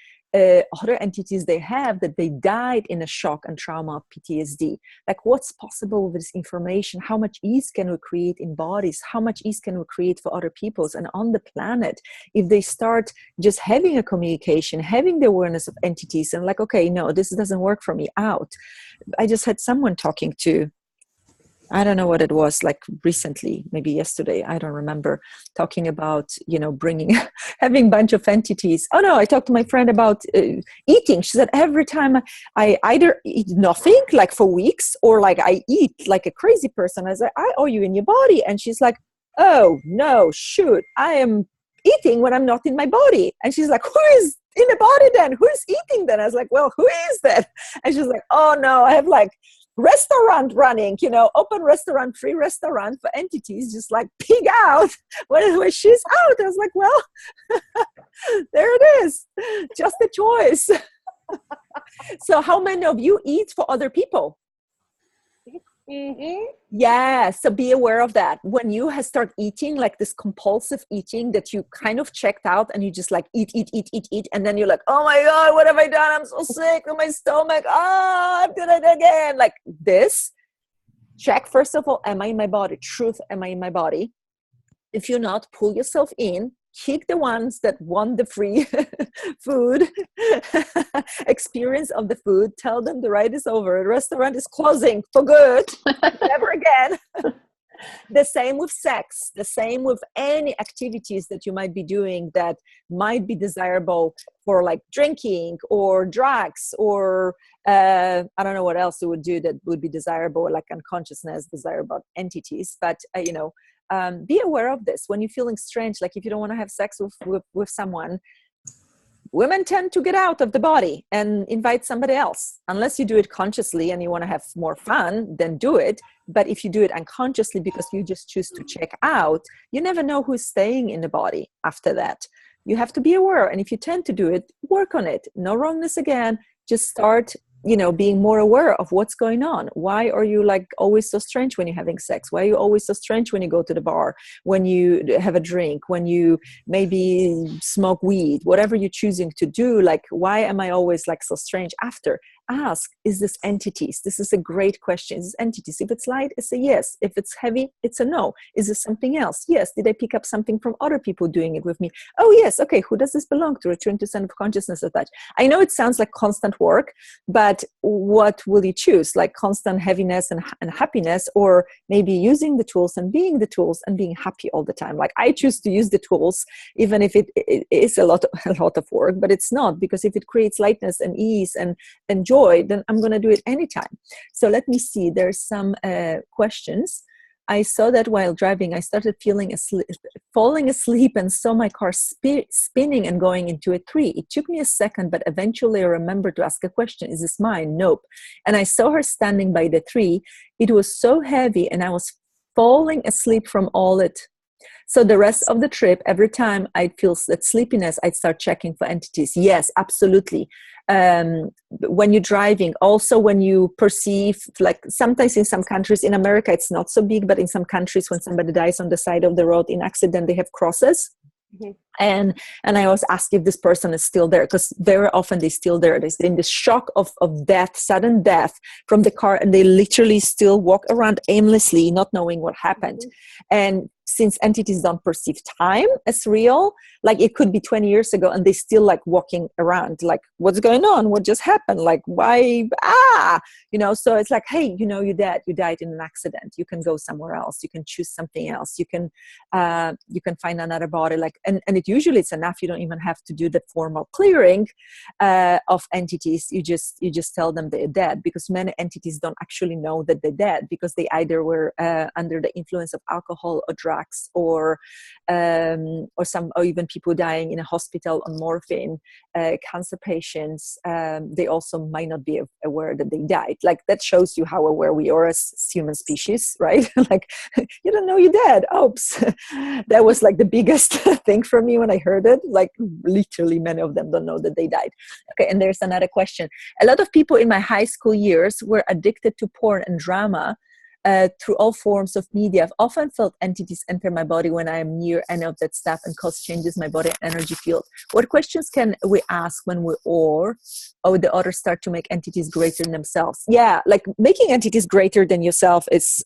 [SPEAKER 1] other entities they have that they died in a shock and trauma of PTSD. Like, what's possible with this information? How much ease can we create in bodies? How much ease can we create for other peoples and on the planet if they start just having a communication, having the awareness of entities, and like, okay, no, this doesn't work for me, out. I just had someone talking to, I don't know what it was, like recently, maybe yesterday, I don't remember, talking about, having a bunch of entities. Oh no, I talked to my friend about eating. She said, every time I either eat nothing, like for weeks, or like I eat like a crazy person. I said, are you in your body? And she's like, oh no, shoot, I am eating when I'm not in my body. And she's like, who is in the body then? Who is eating then? I was like, well, who is that? And she's like, oh no, I have like restaurant running, open restaurant, free restaurant for entities, just like pig out when she's out. I was like, well, there it is, just a choice. So how many of you eat for other people?
[SPEAKER 2] Mm-hmm.
[SPEAKER 1] Yeah, so be aware of that. When you start eating like this compulsive eating that you kind of checked out, and you just like eat, and then you're like, oh my God, what have I done? I'm so sick in my stomach. Oh, I did it again. Like this. Check, first of all, am I in my body? Truth, am I in my body? If you're not, pull yourself in. Kick the ones that want the free food experience of the food. Tell them the ride is over. The restaurant is closing for good. Never again. The same with sex. The same with any activities that you might be doing that might be desirable for like drinking or drugs, or I don't know what else you would do that would be desirable, like unconsciousness, desirable entities. But be aware of this when you're feeling strange. Like if you don't want to have sex with someone, women tend to get out of the body and invite somebody else. Unless you do it consciously and you want to have more fun, then do it. But if you do it unconsciously because you just choose to check out, you never know who's staying in the body after that. You have to be aware. And if you tend to do it, work on it. No wrongness again. Just start being more aware of what's going on. Why are you like always so strange when you're having sex? Why are you always so strange when you go to the bar, when you have a drink, when you maybe smoke weed, whatever you're choosing to do? Like, why am I always like so strange after? Ask, is this entities? This is a great question. Is this entities? If it's light, it's a yes. If it's heavy, it's a no. Is this something else? Yes. Did I pick up something from other people doing it with me? Oh yes. Okay. Who does this belong to? Return to center of consciousness of that. I know it sounds like constant work, but what will you choose? Like constant heaviness and happiness, or maybe using the tools and being the tools and being happy all the time? Like I choose to use the tools, even if it is a lot of work, but it's not, because if it creates lightness and ease and joy, then I'm going to do it anytime. So let me see. There's some questions. I saw that while driving, I started falling asleep, and saw my car spinning and going into a tree. It took me a second, but eventually I remembered to ask a question. Is this mine? Nope. And I saw her standing by the tree. It was so heavy, and I was falling asleep from all it. So the rest of the trip, every time I feel that sleepiness, I'd start checking for entities. Yes, absolutely. When you're driving, also when you perceive, like sometimes in some countries, in America it's not so big, but in some countries when somebody dies on the side of the road in accident, they have crosses.
[SPEAKER 2] Mm-hmm.
[SPEAKER 1] And I always ask if this person is still there, because very often they're still there. They're in the shock of death, sudden death from the car, and they literally still walk around aimlessly, not knowing what happened. Mm-hmm. And since entities don't perceive time as real, like it could be 20 years ago and they still like walking around, like what's going on? What just happened? Like why? So it's like, hey, you're dead. You died in an accident. You can go somewhere else. You can choose something else. You can find another body. Like, and it usually it's enough. You don't even have to do the formal clearing of entities. You just tell them they're dead, because many entities don't actually know that they're dead, because they either were under the influence of alcohol or drugs, or even people dying in a hospital on morphine, cancer patients. They also might not be aware that they died. Like that shows you how aware we are as human species, right? Like you don't know you're dead. Oops. That was like the biggest thing for me when I heard it. Like literally many of them don't know that they died. Okay, and there's another question. A lot of people in my high school years were addicted to porn and drama. Through all forms of media, I've often felt entities enter my body when I am near any of that stuff and cause changes in my body energy field. What questions can we ask when we or the others start to make entities greater than themselves? Yeah, like making entities greater than yourself is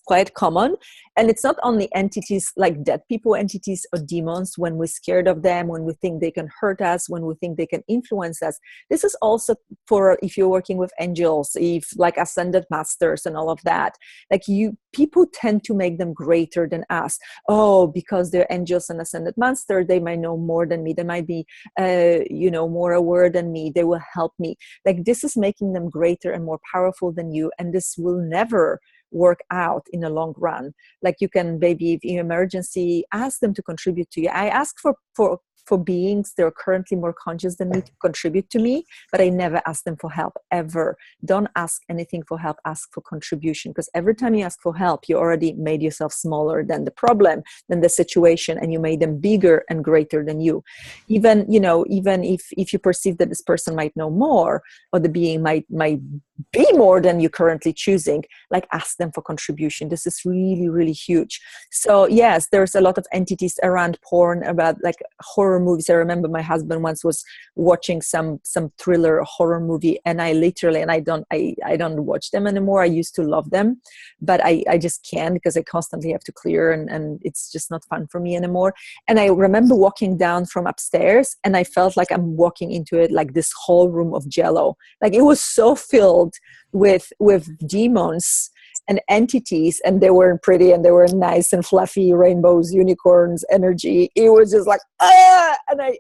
[SPEAKER 1] quite common. And it's not only entities like dead people, entities or demons, when we're scared of them, when we think they can hurt us, when we think they can influence us. This is also for if you're working with angels, if like ascended masters and all of that. Like people tend to make them greater than us. Oh, because they're angels and ascended master, they might know more than me. They might be, more aware than me. They will help me. Like this is making them greater and more powerful than you. And this will never work out in the long run. Like you can maybe if in emergency ask them to contribute to you. I ask for beings that are currently more conscious than me to contribute to me, but I never ask them for help, ever. Don't ask anything for help, ask for contribution, because every time you ask for help, you already made yourself smaller than the problem, than the situation, and you made them bigger and greater than you. Even if you perceive that this person might know more, or the being might be more than you're currently choosing, like ask them for contribution. This is really, really huge. So yes, there's a lot of entities around porn, about like horror movies. I remember my husband once was watching some thriller horror movie, and I don't watch them anymore. I used to love them, but I just can't, because I constantly have to clear, and it's just not fun for me anymore. And I remember walking down from upstairs, and I felt like I'm walking into it, like this whole room of jello. Like it was so filled with demons and entities, and they weren't pretty, and they were nice and fluffy rainbows, unicorns, energy. It was just like, and I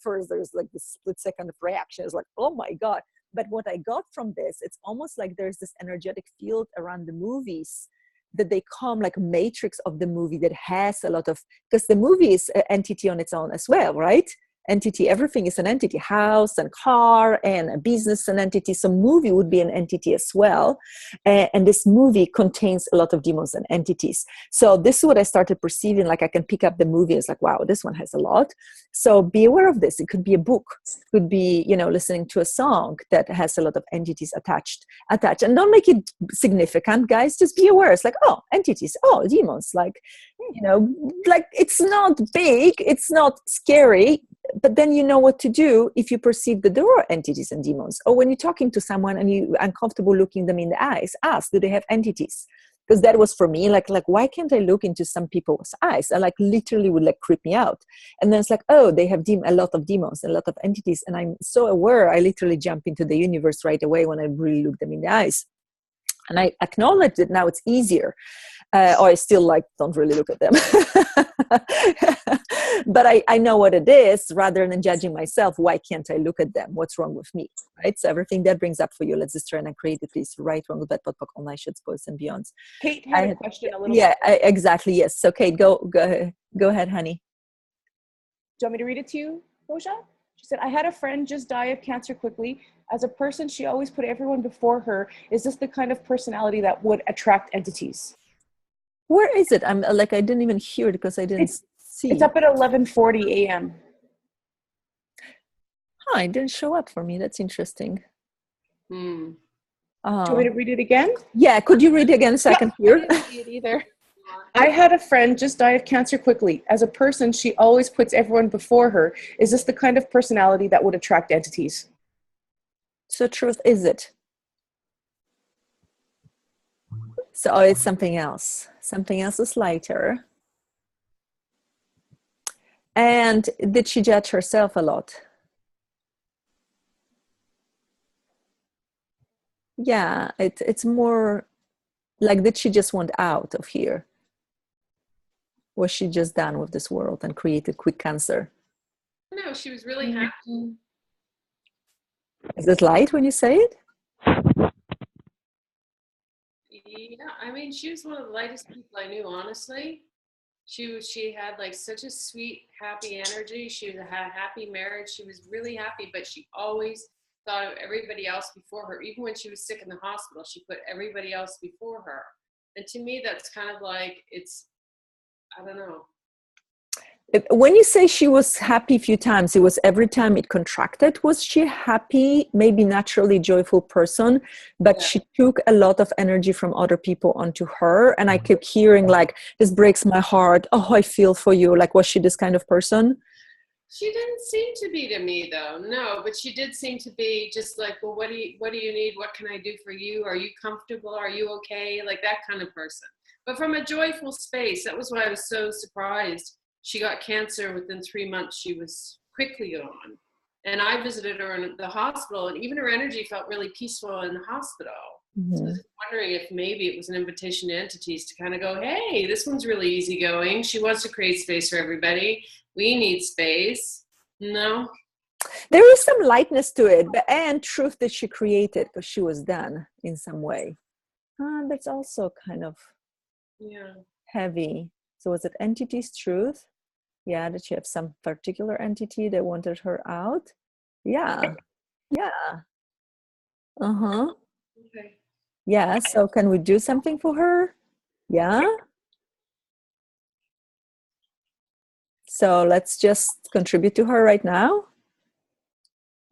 [SPEAKER 1] first there's like this split second of reaction. It's like, oh my God. But what I got from this, it's almost like there's this energetic field around the movies that they come like matrix of the movie that has a lot of, because the movie is an entity on its own as well, right? Entity, everything is an entity, house and car and a business, an entity. So movie would be an entity as well. And this movie contains a lot of demons and entities. So this is what I started perceiving, like I can pick up the movie. It's like, wow, this one has a lot. So be aware of this. It could be a book, it could be, listening to a song that has a lot of entities attached. And don't make it significant, guys. Just be aware. It's like, oh, entities, oh, demons, like, like it's not big, it's not scary. But then you know what to do if you perceive that there are entities and demons. Or when you're talking to someone and you're uncomfortable looking them in the eyes, ask, do they have entities? Because that was for me, like why can't I look into some people's eyes? I like literally would like creep me out. And then it's like, oh, they have a lot of demons, a lot of entities. And I'm so aware, I literally jump into the universe right away when I really look them in the eyes. And I acknowledge that now it's easier. Or I still don't really look at them. But I know what it is, rather than judging myself. Why can't I look at them? What's wrong with me? Right? So everything that brings up for you, let's destroy and create it, please. Right, wrong, bad, POC, all night, shots, boys and beyonds.
[SPEAKER 2] Kate had a question a little
[SPEAKER 1] bit. Exactly, yes. So Kate, go ahead, honey.
[SPEAKER 2] Do you want me to read it to you, Gosia? She said, I had a friend just die of cancer quickly. As a person, she always put everyone before her. Is this the kind of personality that would attract entities?
[SPEAKER 1] Where is it? I'm like, I didn't even hear it because I didn't see.
[SPEAKER 2] It's up at 11:40 a.m.
[SPEAKER 1] Huh, it didn't show up for me. That's interesting.
[SPEAKER 2] Do you want me to read it again?
[SPEAKER 1] Yeah, could you read it again so I can hear?
[SPEAKER 2] I didn't see it either. I had a friend just die of cancer quickly. As a person, she always puts everyone before her. Is this the kind of personality that would attract entities?
[SPEAKER 1] So truth, is it? So it's something else. Something else is lighter. And did she judge herself a lot? Yeah, it's more like, did she just want out of here? Was she just done with this world and created quick cancer?
[SPEAKER 4] No, she was really happy.
[SPEAKER 1] Is it light when you say it?
[SPEAKER 4] Yeah, I mean, she was one of the lightest people I knew, honestly. She had like such a sweet, happy energy. She had a happy marriage. She was really happy, but she always thought of everybody else before her. Even when she was sick in the hospital, she put everybody else before her. And to me, that's kind of like, I don't know.
[SPEAKER 1] When you say she was happy a few times, it was every time it contracted. Was she happy, maybe naturally joyful person, but she took a lot of energy from other people onto her? And I kept hearing like, this breaks my heart. Oh, I feel for you. Like, was she this kind of person?
[SPEAKER 4] She didn't seem to be to me though. No, but she did seem to be just like, well, what do you need? What can I do for you? Are you comfortable? Are you okay? Like that kind of person. But from a joyful space, that was why I was so surprised. She got cancer within 3 months. She was quickly gone. And I visited her in the hospital, and even her energy felt really peaceful in the hospital. Mm-hmm. So I was wondering if maybe it was an invitation to entities to kind of go, hey, this one's really easygoing. She wants to create space for everybody. We need space. No.
[SPEAKER 1] There is some lightness to it, and truth that she created because she was done in some way. That's also kind of heavy. So was it entity's truth? Yeah, did she have some particular entity that wanted her out? Yeah. Uh-huh.
[SPEAKER 4] Okay.
[SPEAKER 1] Yeah, so can we do something for her? Yeah. So let's just contribute to her right now.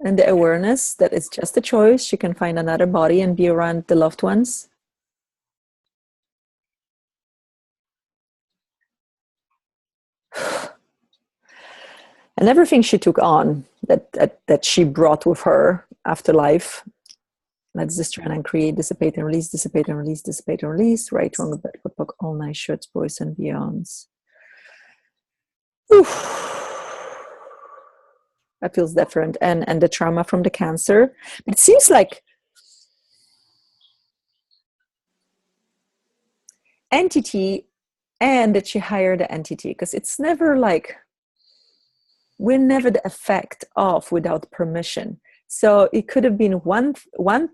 [SPEAKER 1] And the awareness that it's just a choice. She can find another body and be around the loved ones. And everything she took on that she brought with her after life. Let's destroy and create, dissipate and release, dissipate and release, dissipate and release. Right, wrong, bad, good, book, all night shirts, boys and beyonds. That feels different. And the trauma from the cancer. It seems like entity, and that she hired the entity, because it's never like, we're never the effect of without permission. So it could have been one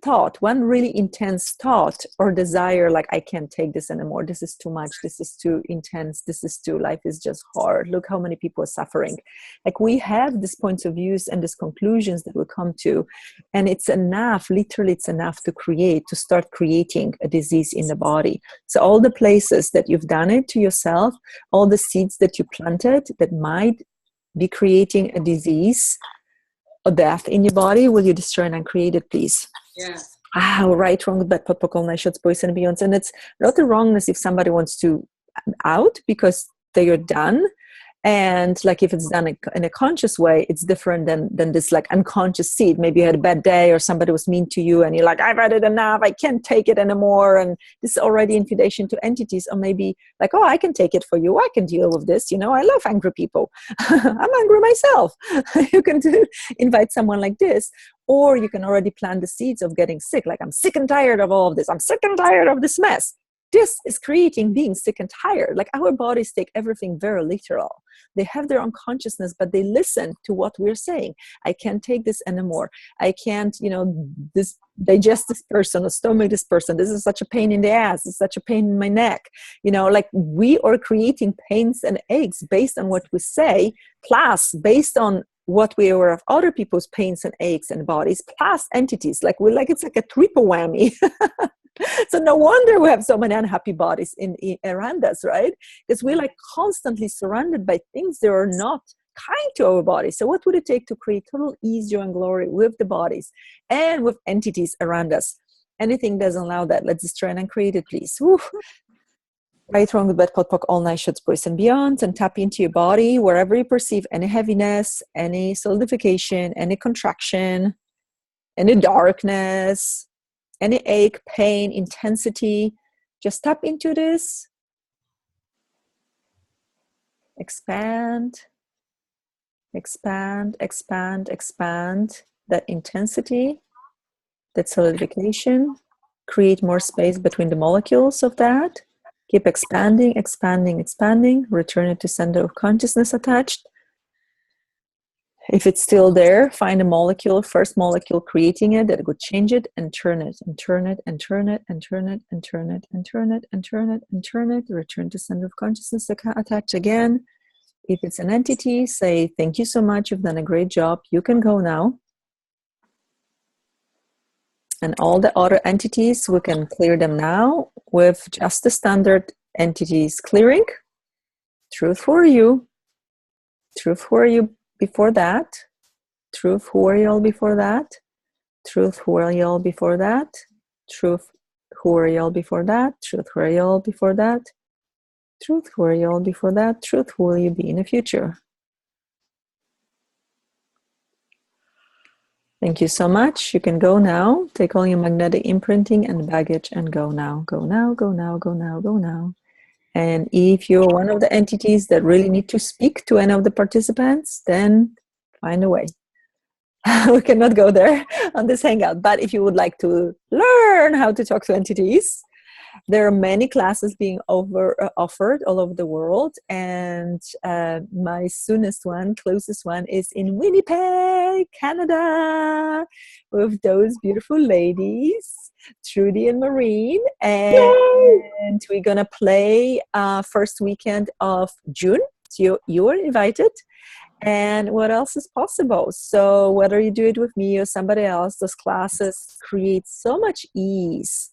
[SPEAKER 1] thought, one really intense thought or desire, like, I can't take this anymore. This is too much. This is too intense. This is too, life is just hard. Look how many people are suffering. Like, we have these points of views and these conclusions that we come to. And it's enough, literally it's enough to start creating a disease in the body. So all the places that you've done it to yourself, all the seeds that you planted that might be creating a disease or death in your body, will you destroy and uncreate it, please?
[SPEAKER 4] Yes.
[SPEAKER 1] Right, wrong, bad, pot, pockle, night shots, boys and beyonds. And it's not the wrongness if somebody wants to out because they are done. And like, if it's done in a conscious way, it's different than this like unconscious seed. Maybe you had a bad day or somebody was mean to you and you're like, I've had it enough, I can't take it anymore. And this is already invitation to entities. Or maybe like, oh, I can take it for you, I can deal with this, I love angry people. I'm angry myself. You can invite someone like this. Or you can already plant the seeds of getting sick. Like, I'm sick and tired of all of this, I'm sick and tired of this mess. This is creating being sick and tired. Like, our bodies take everything very literal. They have their own consciousness, but they listen to what we're saying. I can't take this anymore. I can't, digest this person or stomach this person. This is such a pain in the ass. It's such a pain in my neck. Like, we are creating pains and aches based on what we say, plus based on what we are aware of other people's pains and aches and bodies, plus entities. Like, it's like a triple whammy. So no wonder we have so many unhappy bodies around us, right? Because we're like constantly surrounded by things that are not kind to our bodies. So what would it take to create total ease, joy, and glory with the bodies and with entities around us? Anything doesn't allow that. Let's destroy and uncreate it, please. Woo. Right, wrong, the bad, pot, pock, all night, shots, boys, and beyond, and tap into your body wherever you perceive any heaviness, any solidification, any contraction, any darkness, any ache, pain, intensity. Just tap into this. Expand, expand, expand, expand that intensity, that solidification. Create more space between the molecules of that. Keep expanding, expanding, expanding. Return it to center of consciousness attached. If it's still there, find a molecule, first molecule creating it that would change it, and turn it, and turn it, and turn it, and turn it, and turn it, and turn it, and turn it, and turn it. Return to center of consciousness attached again. If it's an entity, say, thank you so much, you've done a great job. You can go now. And all the other entities, we can clear them now with just the standard entities clearing. Truth, who are you? Truth, who are you before that? Truth, who are you all before that? Truth, who are you all before that? Truth, who are you all before that? Truth, who are you all before that? Truth, who are you all before that? Truth, who will you be in the future? Thank you so much. You can go now. Take all your magnetic imprinting and baggage and go now. Go now, go now, go now, go now. And if you're one of the entities that really need to speak to any of the participants, then find a way. We cannot go there on this hangout. But if you would like to learn how to talk to entities, there are many classes being offered all over the world, and my soonest one, closest one, is in Winnipeg, Canada, with those beautiful ladies, Trudy and Maureen, and we're gonna play first weekend of June. So you are invited. And what else is possible? So whether you do it with me or somebody else, those classes create so much ease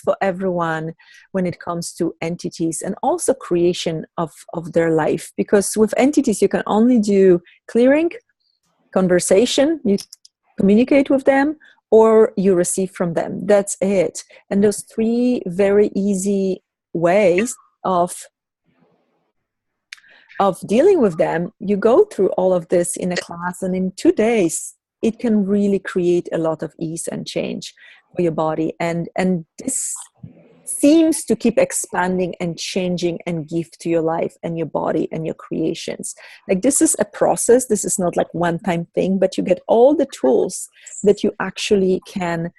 [SPEAKER 1] for everyone when it comes to entities, and also creation of their life. Because with entities, you can only do clearing, conversation, you communicate with them, or you receive from them. That's it. And those three very easy ways of dealing with them, you go through all of this in a class, and in 2 days, it can really create a lot of ease and change for your body. And this seems to keep expanding and changing and give to your life and your body and your creations. Like, this is a process. This is not like one-time thing, but you get all the tools that you actually can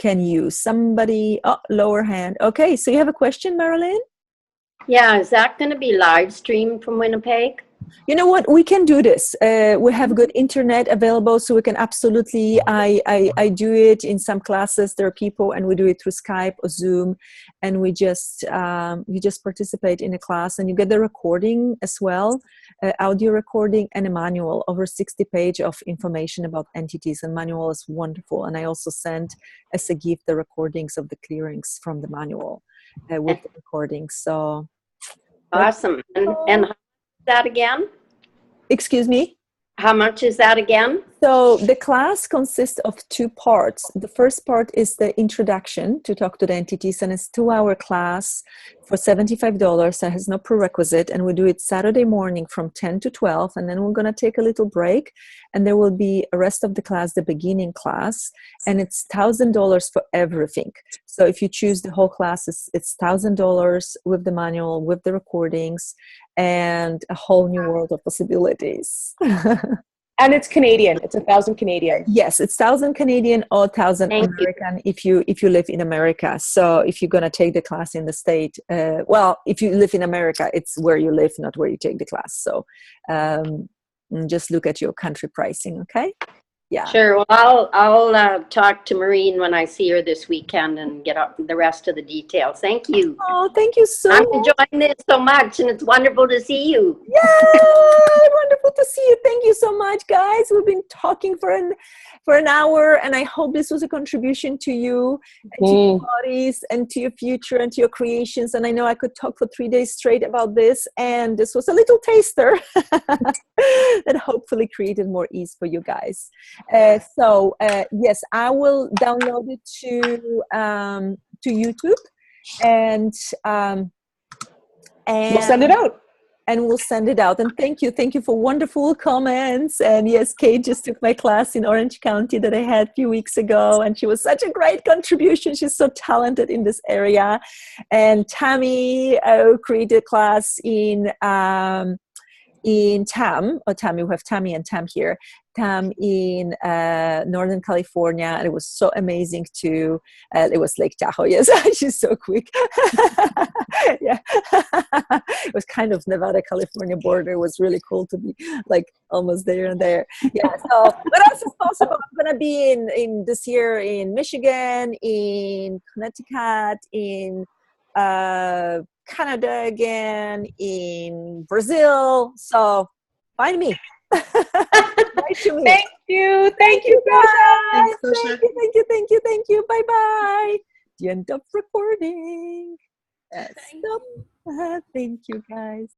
[SPEAKER 1] use. Somebody, lower hand. Okay, so you have a question, Marilyn?
[SPEAKER 5] Yeah, is that going to be live streamed from Winnipeg?
[SPEAKER 1] You know what? We can do this. We have good internet available, so we can absolutely. I do it in some classes. There are people, and we do it through Skype or Zoom, and we just you just participate in a class, and you get the recording as well, audio recording and a manual, over 60 pages of information about entities. And manual is wonderful. And I also sent as a gift the recordings of the clearings from the manual with the recordings. So
[SPEAKER 5] awesome. And that again?
[SPEAKER 1] Excuse me?
[SPEAKER 5] How much is that again?
[SPEAKER 1] So the class consists of 2 parts. The first part is the introduction to talk to the entities, and it's a 2-hour class for $75. That has no prerequisite, and we do it Saturday morning from 10 to 12, and then we're going to take a little break, and there will be a rest of the class, the beginning class, and it's $1,000 for everything. So if you choose the whole class, it's $1,000 with the manual, with the recordings, and a whole new world of possibilities.
[SPEAKER 2] And it's Canadian. It's 1,000 Canadian.
[SPEAKER 1] Yes, it's 1,000 Canadian or 1,000
[SPEAKER 5] Thank
[SPEAKER 1] American if you live in America. So if you're going to take the class in the state, well, if you live in America, it's where you live, not where you take the class. So just look at your country pricing, okay? Yeah.
[SPEAKER 5] Sure. Well, I'll talk to Maureen when I see her this weekend and get up the rest of the details. Thank you.
[SPEAKER 1] Oh, thank you so
[SPEAKER 5] I'm
[SPEAKER 1] much.
[SPEAKER 5] enjoying this so much, and it's wonderful to see you.
[SPEAKER 1] Yay! Wonderful to see you. Thank you so much, guys. We've been talking for an hour, and I hope this was a contribution to you and to your bodies and to your future and to your creations. And I know I could talk for 3 days straight about this, and this was a little taster that hopefully created more ease for you guys. So yes, I will download it to YouTube, and
[SPEAKER 2] We'll send it out.
[SPEAKER 1] And we'll send it out. And thank you for wonderful comments. And yes, Kate just took my class in Orange County that I had a few weeks ago, and she was such a great contribution. She's so talented in this area. And Tammy created a class in Tam, we have Tammy and Tam here, Tam in Northern California, and it was so amazing too. It was Lake Tahoe, yes. She's so quick. Yeah. It was kind of Nevada, California border. It was really cool to be like almost there and there. Yeah. So what else is possible? I'm gonna be in this year in Michigan, in Connecticut, in Canada again, in Brazil. So find me. Write to me.
[SPEAKER 2] Thank you. Thank you, Gosia.
[SPEAKER 3] Thanks, Gosia.
[SPEAKER 1] Thank you. Bye bye. The end of recording. Stop. Thank you, guys.